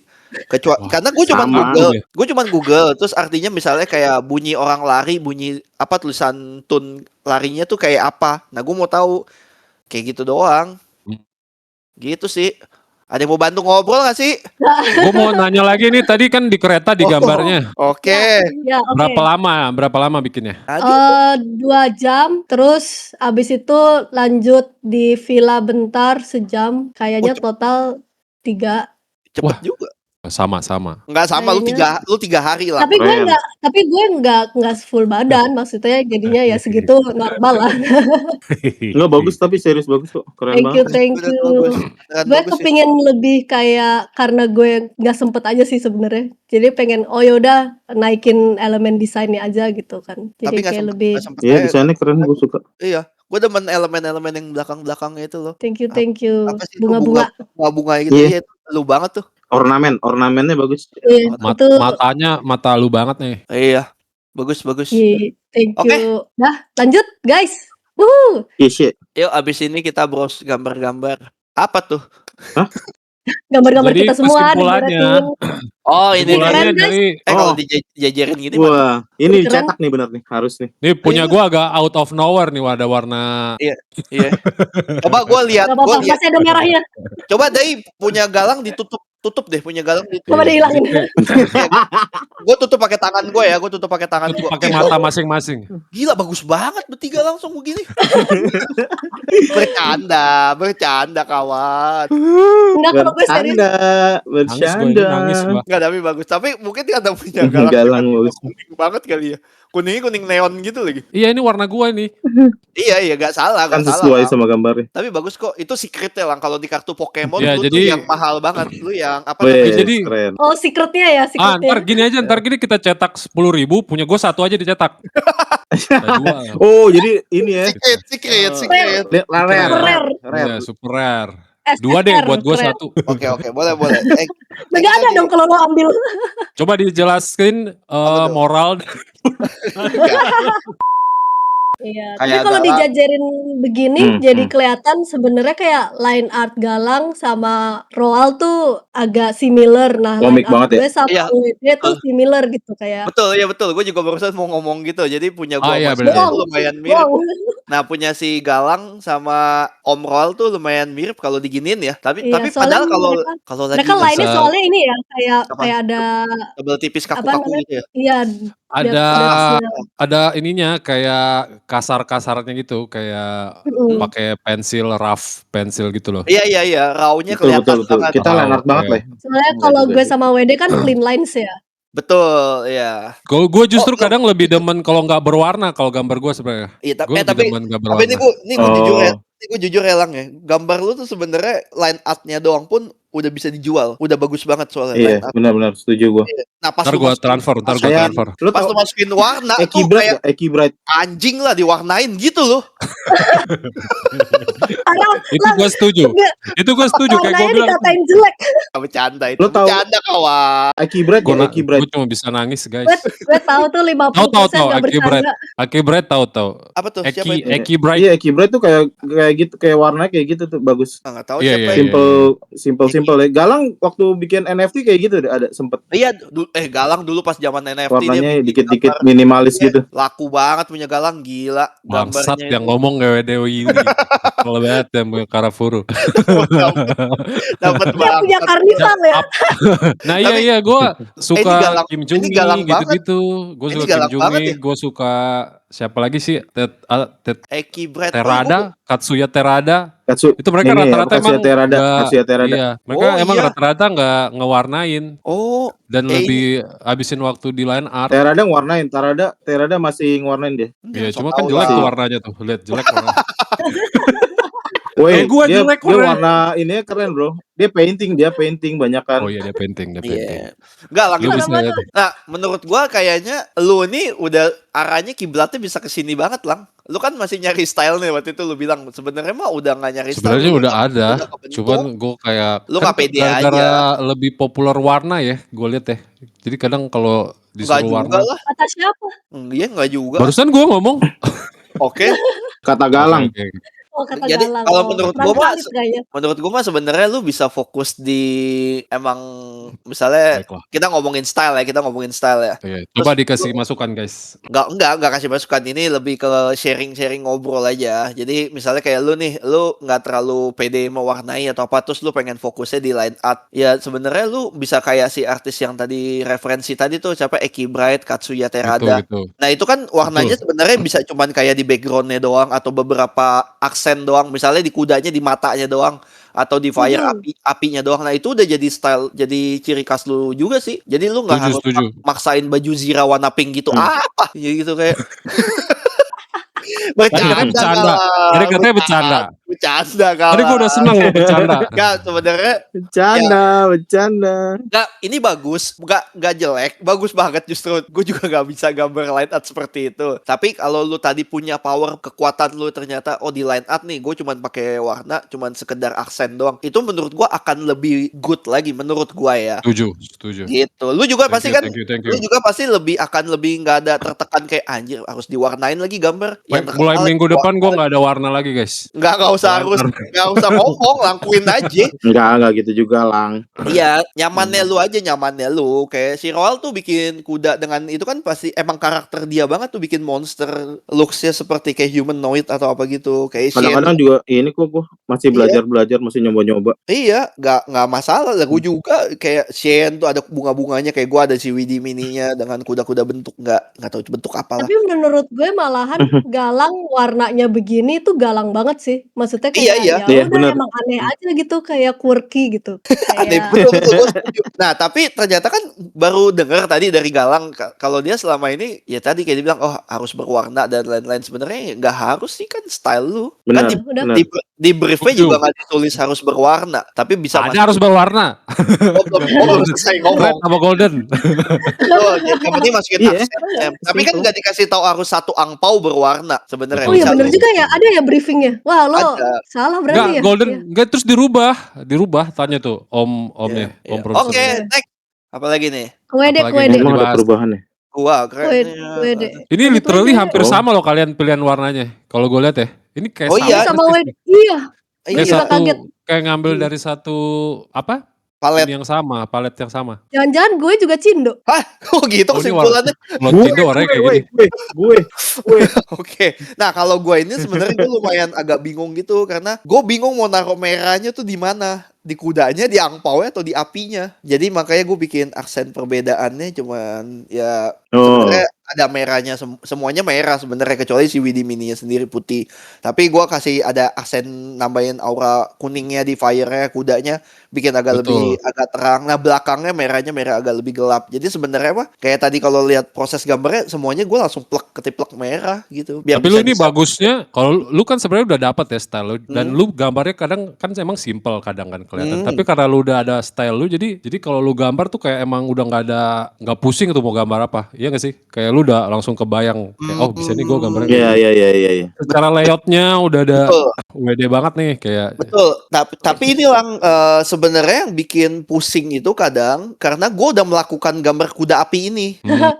Wah, Karena gue cuman sama. Google, terus artinya misalnya kayak bunyi orang lari, bunyi apa tulisan tune larinya tuh kayak apa. Nah, gue mau tahu kayak gitu doang. Gitu sih. Ada yang mau bantu ngobrol gak sih? Gue mau nanya lagi nih, tadi kan di kereta di gambarnya. Oke. Ya, oke. Berapa lama bikinnya? Tadi 2 jam, terus abis itu lanjut di villa bentar sejam, kayaknya total 3. cepet Wah. juga. Sama-sama. Enggak sama, Kayaknya lu 3 hari lah. Tapi Keren. gue nggak full badan, maksudnya jadinya ya segitu normal lah. Enggak bagus tapi serius bagus kok. Keren Thank you, banget. thank Beneran you. bagus. Beneran Gue bagus sih. kepingin lebih kayak karena gue nggak sempet aja sih sebenarnya. Jadi pengen yaudah naikin elemen desainnya aja gitu kan. Tapi Jadi enggak kayak sempet lebih sempet Iya, aja. desainnya keren, gue suka. Iya, gue demen elemen-elemen yang belakang-belakangnya itu loh. thank you. Apa sih itu Bunga-bunga. bunga-bunga gitu. Iya. Iya, itu lu banget tuh. Ornamennya bagus. Iya, itu Mata lu banget nih. Iya. Bagus. iya, thank Oke. you. Nah, lanjut guys. Wuhu. Iya, shit. Yuk abis ini kita bros gambar-gambar. Apa tuh? Gambar-gambar Jadi kita semua kesimpulannya, diberesin. Oh ini Keren, kesimpulannya guys. dari kalau Oh. dijajarin gini mah. Wah, ini Keren. cetak nih bener nih, harus nih. nih punya gua agak out of nowhere nih, ada warna Iya. Coba gue lihat, Gak apa-apa, masih ada merahnya. Coba Dai punya galang ditutup deh, punya galang ditutup. Coba dihilangin. Gue tutup pakai tangan gue ya, gue tutup pakai tangan tutup gue. pakai mata masing-masing. Gila bagus banget bertiga langsung begini. bercanda kawan. Enggak, kalau gue serius. Nangis gua. Enggak tapi bagus. Tapi mungkin dia ada punya galang. Galang bagus. Kuning banget kali ya. Kuning neon gitu lagi. Iya, ini warna gua nih. Iya gak salah, Kan gak salah. sesuai Lang. sama gambarnya. Tapi bagus kok. Itu secretnya lang. Kalau di kartu Pokemon Ya, lu tuh jadi- yang mahal banget. Lu yang apa Weh, namanya? jadi- keren. Oh, secretnya ya, secretnya. Ntar gini kita cetak 10.000, punya gua 1 aja dicetak. Ada 2. Oh, jadi ini ya. Secret. Rare. Iya, super rare. SFR, 2 deh buat gua keren. 1. Oke, boleh. Nggak ada dong kalau lo ambil. Coba dijelasin Apa tuh? moral. Iya, Kayak tapi kalau galang. dijajarin begini Hmm, jadi kelihatan sebenarnya kayak line art Galang sama Roal tuh agak similar. Nah, Komik line art banget ya? gue sama Iya, dia tuh similar gitu kayak. Betul. Gue juga barusan mau ngomong gitu. Jadi punya gua iya, sama bener. Steve tuh lumayan mirip. Wow. Nah, punya si Galang sama Om Roal tuh lumayan mirip kalau diginiin ya. Tapi Iya, padahal soalnya kalau lagi mereka lainnya bisa- soalnya ini ya Apa? kayak ada tebel tipis apa kaku-kaku namanya? gitu ya. Iya, Ada ininya kayak kasar-kasarnya gitu, kayak pakai rough pensil gitu loh. Iya. Raw-nya Betul. kelihatan banget. Kita Leonard banget Oke. lah. soalnya kalau gue sama WD kan clean lines ya. Betul, ya. Kalau gue justru kadang lebih demen kalau nggak berwarna kalau gambar gue sebenarnya. Iya, Gue lebih tapi demen nggak tapi ini berwarna. gue jujur ya. Oh. Ini gue jujur ya Lang ya. Gambar lu tuh sebenarnya line art-nya doang pun udah bisa dijual. Udah bagus banget soalnya Iya, line art. benar setuju gua. Nah, pas Ntar lu gue masukin- transfer. Kayak lu Pas tau lu masukin warna tuh Eki Bright kayak gak? Eki Bright. anjing lah diwarnain gitu loh. Itu gue setuju. Itu gue setuju kayak gue Warnanya bilang. dikatain jelek. Gak bercanda itu. Lu tahu- Bercanda kawan. Eki Bright Gue gak? Eki Bright. cuma bisa nangis guys. Gue tahu tuh 50% Tahu, nggak Aki Bright. bercanda. Aki Bright tahu. Apa tuh? Siapa itu? Eki Bright. Iya, Eki Bright tuh kayak gitu, kayak warnanya kayak gitu tuh bagus. Nggak tahu Iya, siapa iya, itu. Simple ya. Galang waktu bikin NFT kayak gitu ada sempet Iya, Galang dulu pas zaman NFT warnanya bikin dikit-dikit gambar. minimalis Iya, gitu. laku banget punya Galang, gila Bangsat gambarnya yang itu. ngomong GWDWI ini. Kalau banget yang punya Karafuru. Dapat Dia punya banget. karnival ya. Nah Tapi- iya gue suka galang- Kim ini Jong galang banget. gitu-gitu. Gue Ini suka Kim galang Jong banget ya. gue suka siapa lagi sih? Eki Bright. Terada, Katsuya Terada. Katsu. Itu mereka Ini ya, rata-rata Katsuya emang Terada, nggak- Katsuya Terada. Iya, mereka Oh, emang iya. rata-rata nggak ngewarnain Oh, dan Eh, lebih habisin waktu di line art. Terada ngwarnain, Terada masih ngwarnain dia. Iya, so cuma kan tau jelek lah. tuh warnanya tuh. Lihat jelek warna. Woi, gua dia, jelek dia warnanya. warna ini keren bro. Dia painting banyak kan. Oh iya dia painting. Iya. Enggak lagi. Lu bisa lihat. Nah, menurut gua kayaknya lu nih udah arahnya kiblatnya bisa kesini banget, Lang. Lu kan masih nyari style nih waktu itu lu bilang. Sebenarnya mah udah nggak nyari style. Sebenarnya lu udah ada, kebentuk. cuman gue kayak Lu nggak pede gara-gara aja. lebih populer warna ya, gue lihat ya. Jadi kadang kalau Enggak disuruh juga warna, lah. Kata siapa? Iya, enggak juga. barusan gue ngomong. Oke. Kata Galang. Oke. Oh, kata Jadi, Galang. kalau Oh, menurut kurang gua mah- kreatif kayaknya. Menurut gua mah sebenarnya lu bisa fokus di emang misalnya Baiklah. kita ngomongin style ya. Oke, coba dikasih masukan guys. Enggak kasih masukan, ini lebih ke sharing ngobrol aja. Jadi misalnya kayak lu nih, lu nggak terlalu pede mewarnai atau apa, terus lu pengen fokusnya di line art. Ya sebenarnya lu bisa kayak si artis yang tadi referensi tadi tuh, siapa, Eki Bright, Katsuya Terada. Gitu. Nah itu kan warnanya sebenarnya bisa cuman kayak di backgroundnya doang atau beberapa aksen doang. Misalnya di kudanya, di matanya doang. atau di fire Setuju. apinya doang. Nah itu udah jadi style, jadi ciri khas lu juga sih. Jadi lu nggak harus Setuju. maksain baju Zira warna pink gitu. Apa? Gitu kayak Tadi katanya bercanda. Tadi katanya bercanda. Bercanda Tadi gua udah seneng lu bercanda. Enggak, sebenarnya Bercanda. enggak, ini bagus, enggak jelek, bagus banget justru. Gue juga nggak bisa gambar line art seperti itu. Tapi kalau lu tadi punya power kekuatan lu ternyata di line art nih, gue cuman pakai warna, cuman sekedar aksen doang. Itu menurut gua akan lebih good lagi menurut gua ya. Setuju. Gitu. Lu juga Thank pasti you, kan, thank you. lu juga pasti akan lebih nggak ada tertekan kayak anjir harus diwarnain lagi gambar. Yang Mulai terkenal minggu depan diwarnain. gua nggak ada warna lagi, guys. Nggak usah nggak usah ngomong, lakuin aja. Enggak gitu juga, Lang. Iya, nyamannya lu. Kayak si Roal tuh bikin kuda dengan itu kan pasti emang karakter dia banget tuh, bikin monster looks-nya seperti kayak humanoid atau apa gitu. Kayak Shen. Kadang-kadang juga ini kok gua masih belajar, masih nyoba-nyoba. Iya, nggak masalah lah. Gue juga kayak Shen tuh ada bunga-bunganya, kayak gue ada si Widi Mininya dengan kuda-kuda bentuk nggak tahu itu bentuk apa lah. Tapi menurut gue malahan Galang warnanya begini tuh galang banget sih. Maksudnya kayak Iya. ya Iya, udah bener. emang aneh aja gitu, kayak quirky gitu. Aneh, Kayak betul, gue setuju. Nah, tapi ternyata kan baru dengar tadi dari Galang kalau dia selama ini ya tadi kayak dia bilang harus berwarna dan lain-lain. Sebenarnya nggak harus sih, kan style lu. Kan Benar, udah. benar. di briefnya juga nggak ditulis harus berwarna, tapi bisa Ada harus berwarna. belum selesai Red ngomong. sama golden. Oh, yang penting masukin Iya. aksennya. Tapi kan Simple. nggak dikasih tahu harus satu angpau berwarna sebenarnya. Oh iya Bisa bener lu- juga ya, ada ya briefingnya. Wah lo Ada. salah Enggak, berarti ya. golden, Iya. enggak terus dirubah tanya tuh omnya, Iya. om Oke, produsernya. next. Apa lagi nih? Kewede, Apalagi kewede. nih? Emang ada Dibahas. perubahan ya? Gua keren. Kewede. Ini Lanjut, literally lanjut. hampir Oh. sama loh kalian pilihan warnanya. Kalau gue lihat ya, ini kayak Oh sama iya. Sama persis Wede. nih. Iya. Gue Kayak Iya. juga kaget. kayak ngambil dari satu apa? Palet. Ini yang sama, palet yang sama. Jangan-jangan gue juga Cindo. Hah? Oh gitu Oh, ini kesimpulannya. Kalau Cindo orangnya kayak gini. gue. Oke. Nah, kalau gua ini sebenarnya gue lumayan agak bingung gitu karena gue bingung mau naruh merahnya tuh di mana. Di kudanya, di angpaunya, atau di apinya. Jadi makanya gue bikin aksen perbedaannya cuman ya sebenarnya ada merahnya, semuanya merah sebenarnya kecuali si Widi Mininya sendiri putih. Tapi gua kasih ada aksen, nambahin aura kuningnya di fire-nya kudanya, bikin agak Betul. lebih agak terang. Nah, belakangnya merahnya merah agak lebih gelap. Jadi sebenarnya kayak tadi kalau lihat proses gambarnya semuanya gue langsung ketiplek merah gitu. Biar Tapi bisa lu ini bagusnya, kalau lu kan sebenarnya udah dapat ya style lu, dan lu gambarnya kadang kan emang simple kadang kan kelihatan. Tapi karena lu udah ada style lu, jadi kalau lu gambar tuh kayak emang udah nggak pusing tuh mau gambar apa, iya nggak sih? Kayak lu udah langsung kebayang, kayak bisa nih gue gambarnya. kayak gini. Iya. Secara layoutnya udah ada Betul. WD banget nih kayak. Betul, tapi ini lang sebenarnya yang bikin pusing itu kadang karena gue udah melakukan gambar kuda api ini.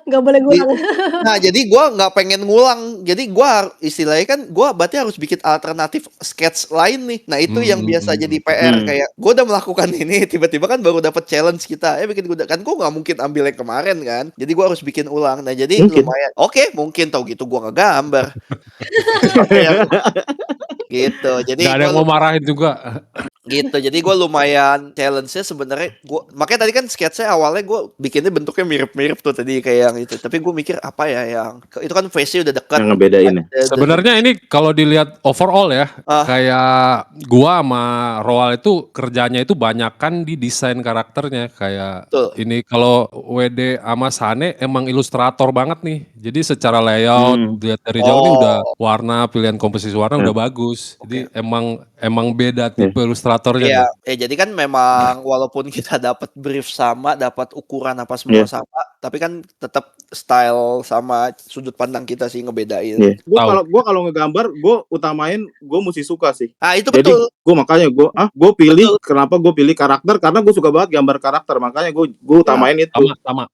Gak boleh ngulang. Nah, jadi gue nggak pengen ngulang. Jadi gue istilahnya kan gue berarti harus bikin alternatif sketch lain nih. Nah itu yang biasa jadi PR. Kayak gue udah melakukan ini, tiba-tiba kan baru dapat challenge kita. Bikin kuda kan gue nggak mungkin ambil yang kemarin kan. Jadi gue harus bikin ulang. Nah jadi Mungkin. lumayan. Oke, mungkin tau gitu gue nggak gambar. Gitu. Jadi Gak ada yang gua mau marahin juga. gitu, jadi gue lumayan challenge-nya sebenarnya. Makanya tadi kan sketsa awalnya gue bikinnya bentuknya mirip-mirip tuh tadi kayak yang itu, tapi gue mikir apa ya yang itu kan face-nya udah dekat. Yang ngebedain ya. Sebenarnya ini kalau dilihat overall ya, kayak gua sama Roal itu kerjanya itu banyakan di desain karakternya. Kayak Betul. ini kalau WD sama Sane emang ilustrator banget nih. Jadi secara layout lihat dari jauh nih udah warna, pilihan komposisi warna udah bagus. Jadi emang beda tipe ilustratornya. Iya, nih. jadi kan memang walaupun kita dapat brief sama, dapat ukuran apa semua sama, tapi kan tetap style sama sudut pandang kita sih ngebedain. Iya. Gua kalau ngegambar, gue utamain gue mesti suka sih. Ah itu Jadi betul. gue makanya gue pilih kenapa gue pilih karakter karena gue suka banget gambar karakter, makanya gue utamain itu. Sama.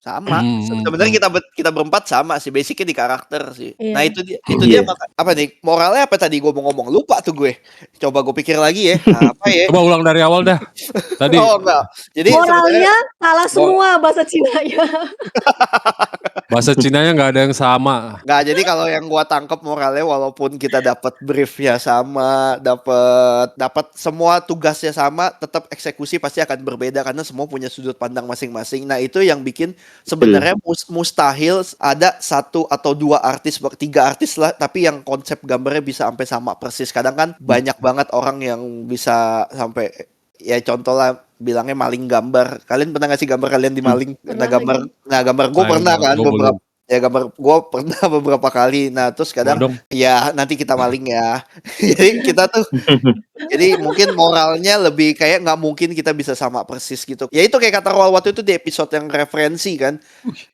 Sebenarnya kita berempat sama sih, basicnya di karakter sih. Iya. Nah itu dia apa nih moralnya apa tadi gue mau ngomong, lupa tuh gue. Coba gue pikir lagi ya. Apa ya? Coba ulang dari awal dah. Tadi Oh enggak. Jadi Moralnya salah semua bahasa Cinanya. bahasa Cinanya nggak ada yang sama. Nggak, jadi kalau yang gua tangkep moralnya walaupun kita dapat briefnya sama, dapat dapat semua tugasnya sama, tetap eksekusi pasti akan berbeda karena semua punya sudut pandang masing-masing. Nah, itu yang bikin sebenarnya mustahil ada 1 atau 2 artis, 3 artis lah, tapi yang konsep gambarnya bisa sampai sama persis. Kadang kan banyak banget orang yang bisa sampai, ya contoh lah bilangnya maling gambar. Kalian pernah ngasih gambar kalian dimaling? Pernah Gambar gue Nah, pernah kan gua beberapa. Ya gambar gue pernah beberapa kali. Nah terus kadang dong. ya nanti kita maling ya. Jadi kita tuh jadi mungkin moralnya lebih kayak nggak mungkin kita bisa sama persis gitu. Ya itu kayak kata Roal waktu itu di episode yang referensi kan.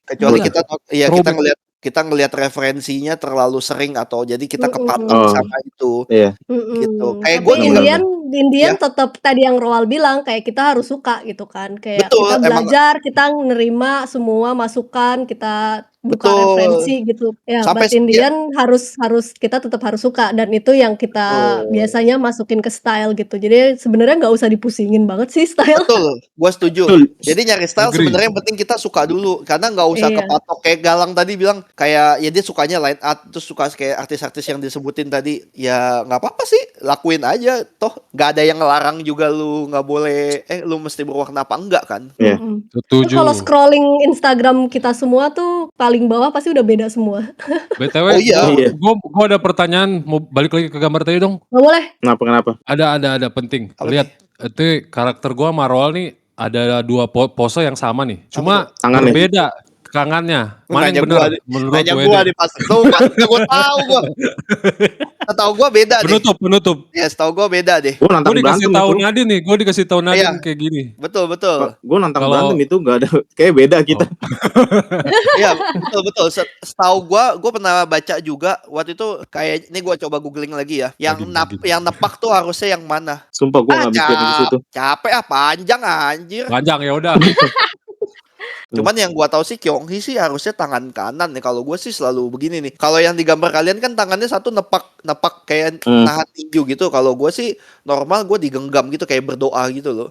Kecuali Iya. kita Throwback. kita ngelihat referensinya terlalu sering atau jadi kita kepatok Oh. sama itu Iya. gitu. Kayak Tapi gue juga Indian Ya. tetap tadi yang Roal bilang kayak kita harus suka gitu kan. Kayak Betul, kita emang. belajar, kita nerima semua masukan, kita buka Betul. referensi gitu. Ya, Sampai but Indian harus kita tetap harus suka dan itu yang kita Betul. biasanya masukin ke style gitu. Jadi sebenarnya nggak usah dipusingin banget sih style. Betul, gue setuju. Betul. Jadi nyari style Agree. sebenarnya yang penting kita suka dulu, karena nggak usah Iya. kepatok kayak Galang tadi bilang kayak ya dia sukanya line art, terus suka kayak artis-artis yang disebutin tadi, ya nggak apa-apa sih, lakuin aja, toh nggak ada yang ngelarang juga lu nggak boleh, lu mesti berwarna apa enggak kan? Iya. Mm-mm. Setuju. Kalau scrolling Instagram kita semua tuh paling bawah pasti udah beda semua. BTW, Oh iya. gua ada pertanyaan, mau balik lagi ke gambar tadi dong. Nggak boleh. Kenapa? Ada penting. Apa Lihat, itu karakter gua sama Roal nih ada 2 pose yang sama nih. Cuma Tangannya. berbeda tangannya. Mana Nanya yang benar gua, menurut nanya WD? gua di pas tuh, gue tahu gua. Tahu gua beda deh. Penutup. Ya, setahu gua beda deh. Gue Gue nantang dikasih berantem tahu itu. Nadine nih, gue dikasih tahu Nadine Iya. kayak gini. Betul. Gue nantang Kalau- berantem itu nggak ada. Kayak beda kita. Iya, betul. Setahu gua pernah baca juga waktu itu kayak ini gua coba googling lagi ya. Yang Lagi. yang nepak tuh harusnya yang mana? Sumpah gue nggak mikir di situ. Capek panjang anjir. Panjang ya udah. Cuman yang gua tahu sih Kyonghee sih harusnya tangan kanan nih. Kalau gua sih selalu begini nih. Kalau yang digambar kalian kan tangannya satu nepak kayak nahan tinju gitu. Kalau gua sih normal gua digenggam gitu kayak berdoa gitu loh.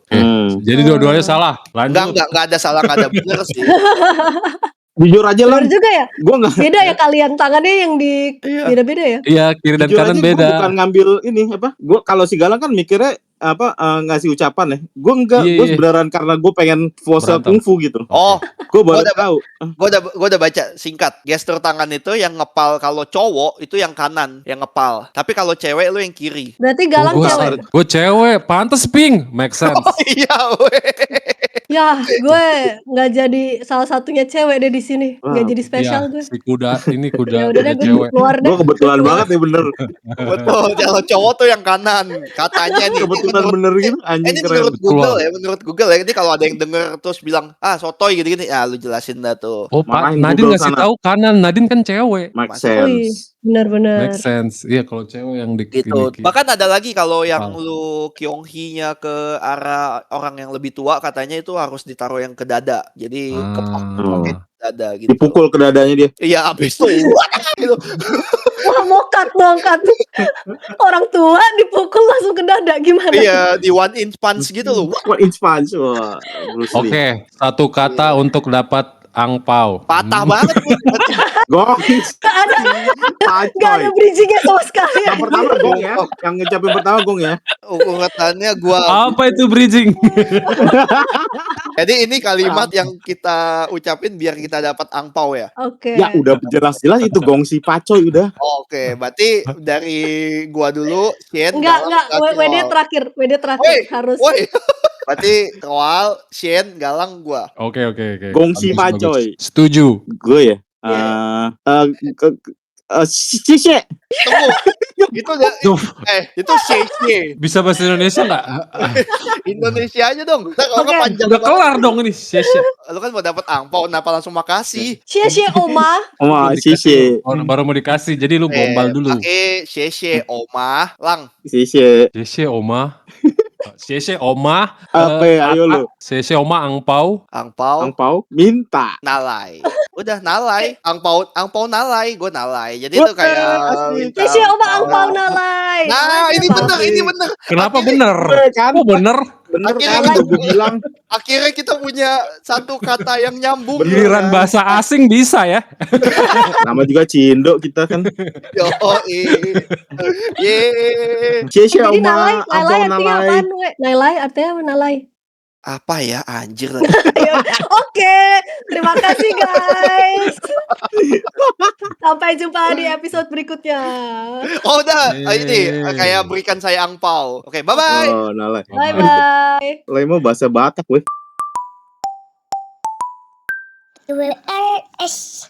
Jadi dua-duanya salah. Lanjut. Enggak ada salah, enggak ada bener sih. Jujur aja lah. Bener juga ya. Gue nggak. Beda ya kalian tangannya yang di Iya. beda-beda ya. Iya, kiri dan Jujur kanan aja gue beda. bukan ngambil ini apa. Gue kalau si Galang kan mikirnya apa ngasih ucapan ya. Gue enggak. Iya, Gue iya. sebenarnya karena gue pengen pose Berantem. kungfu gitu. Oh, Gue baru Gua udah- tahu. Gua udah baca singkat. Gestur tangan itu yang ngepal, kalau cowok itu yang kanan yang ngepal. Tapi kalau cewek lu yang kiri. Berarti Galang cewek. Gue cewek, pantes pink, make sense. Iya, weh. Ya, gue nggak jadi salah satunya cewek deh di sini. Nggak Wow. jadi spesial Iya, gue. si kuda, ini Ya kuda udah deh, gue cewek. keluar deh. Gue kebetulan banget nih bener. Betul, kalau cowok tuh yang kanan. Katanya nih. Kebetulan bener gitu. Anjing Ini keren. menurut Google Keluar. ya, menurut Google ya. Ini kalau ada yang denger terus bilang, sotoy gitu-gitu, ya lu jelasin dah tuh. Oh, Pak, Marahin Nadine Google ngasih sana. tahu kanan, Nadine kan cewek. Make Oh iya, sense. benar-benar. Make sense. Iya, kalau cewek yang di Gitu. ini. Bahkan ada lagi kalau yang Pal. lu Kyonghee-nya ke arah orang yang lebih tua, katanya itu harus ditaruh yang ke dada. Jadi kepak ke dada gitu. Dipukul ke dadanya dia. Iya, abis itu gitu. Wah, mokat dong, Kat. Orang tua dipukul langsung ke dada gimana? Iya, di 1 inch punch gitu loh. Wah, Wah, inspans. Wah, Bruce Lee. Oke, satu kata untuk dapat angpau. patah banget tuh. Gokis. Gak ada Pacoy. bridgingnya sama sekali. Yang pertama gong ya. Yang ngecapin pertama gong ya. Urutannya gua. Apa itu bridging? Jadi ini kalimat yang kita ucapin biar kita dapat angpau ya. Oke. Ya udah jelas-jelas itu gong si Pacoy udah. Oke, berarti dari gua dulu, Shen, Enggak, Galang, WD Roal. terakhir Woi, harus. woi. Berarti Roal, Shen, Galang, gua. Oke. Gong si Bagus, Pacoy. bagus. Setuju. Gue ya. Sisi. Tunggu. Itu udah Duh, itu Sheshe. bisa bahasa Indonesia nggak? Indonesia aja dong. Ntar kalau nggak Oke. panjang Udah banget. kelar dong ini. Session. Lu kan mau dapat angpau, kenapa langsung makasih? Cie Oma. Oma Sisi. Baru mau dikasih, jadi lu gombal dulu. Pakai Sheshe, Oma, Lang. Sisi. Sese Oma. Sese Oma. Apa ya, ayo lu. Sese Oma angpau. Angpau, Angpau minta. nalai. Udah nalai. Angpau nalai, gue nalai. Jadi itu Wah, kayak asli. minta Cie Oma angpau. angpau nalai. Nah, ini bener, ini bener. Kenapa bener? Kan? Kok bener? Bener Akhirnya kan udah gue bilang. Akhirnya kita punya satu kata yang nyambung. Giliran bahasa asing bisa ya. Nama juga Cindo kita kan. Yoi. Yeay. Cia Jadi Oma nalai Abang artinya Nalai. apaan, we? Nalai artinya apa nalai? Apa ya anjir. Ya, oke, terima kasih guys. Sampai jumpa di episode berikutnya. Oh udah, ini Yeay. kayak berikan saya angpau. Oke, bye-bye. Oh, Nalai. Bye bye. Nalai mah bahasa Batak weh. WRS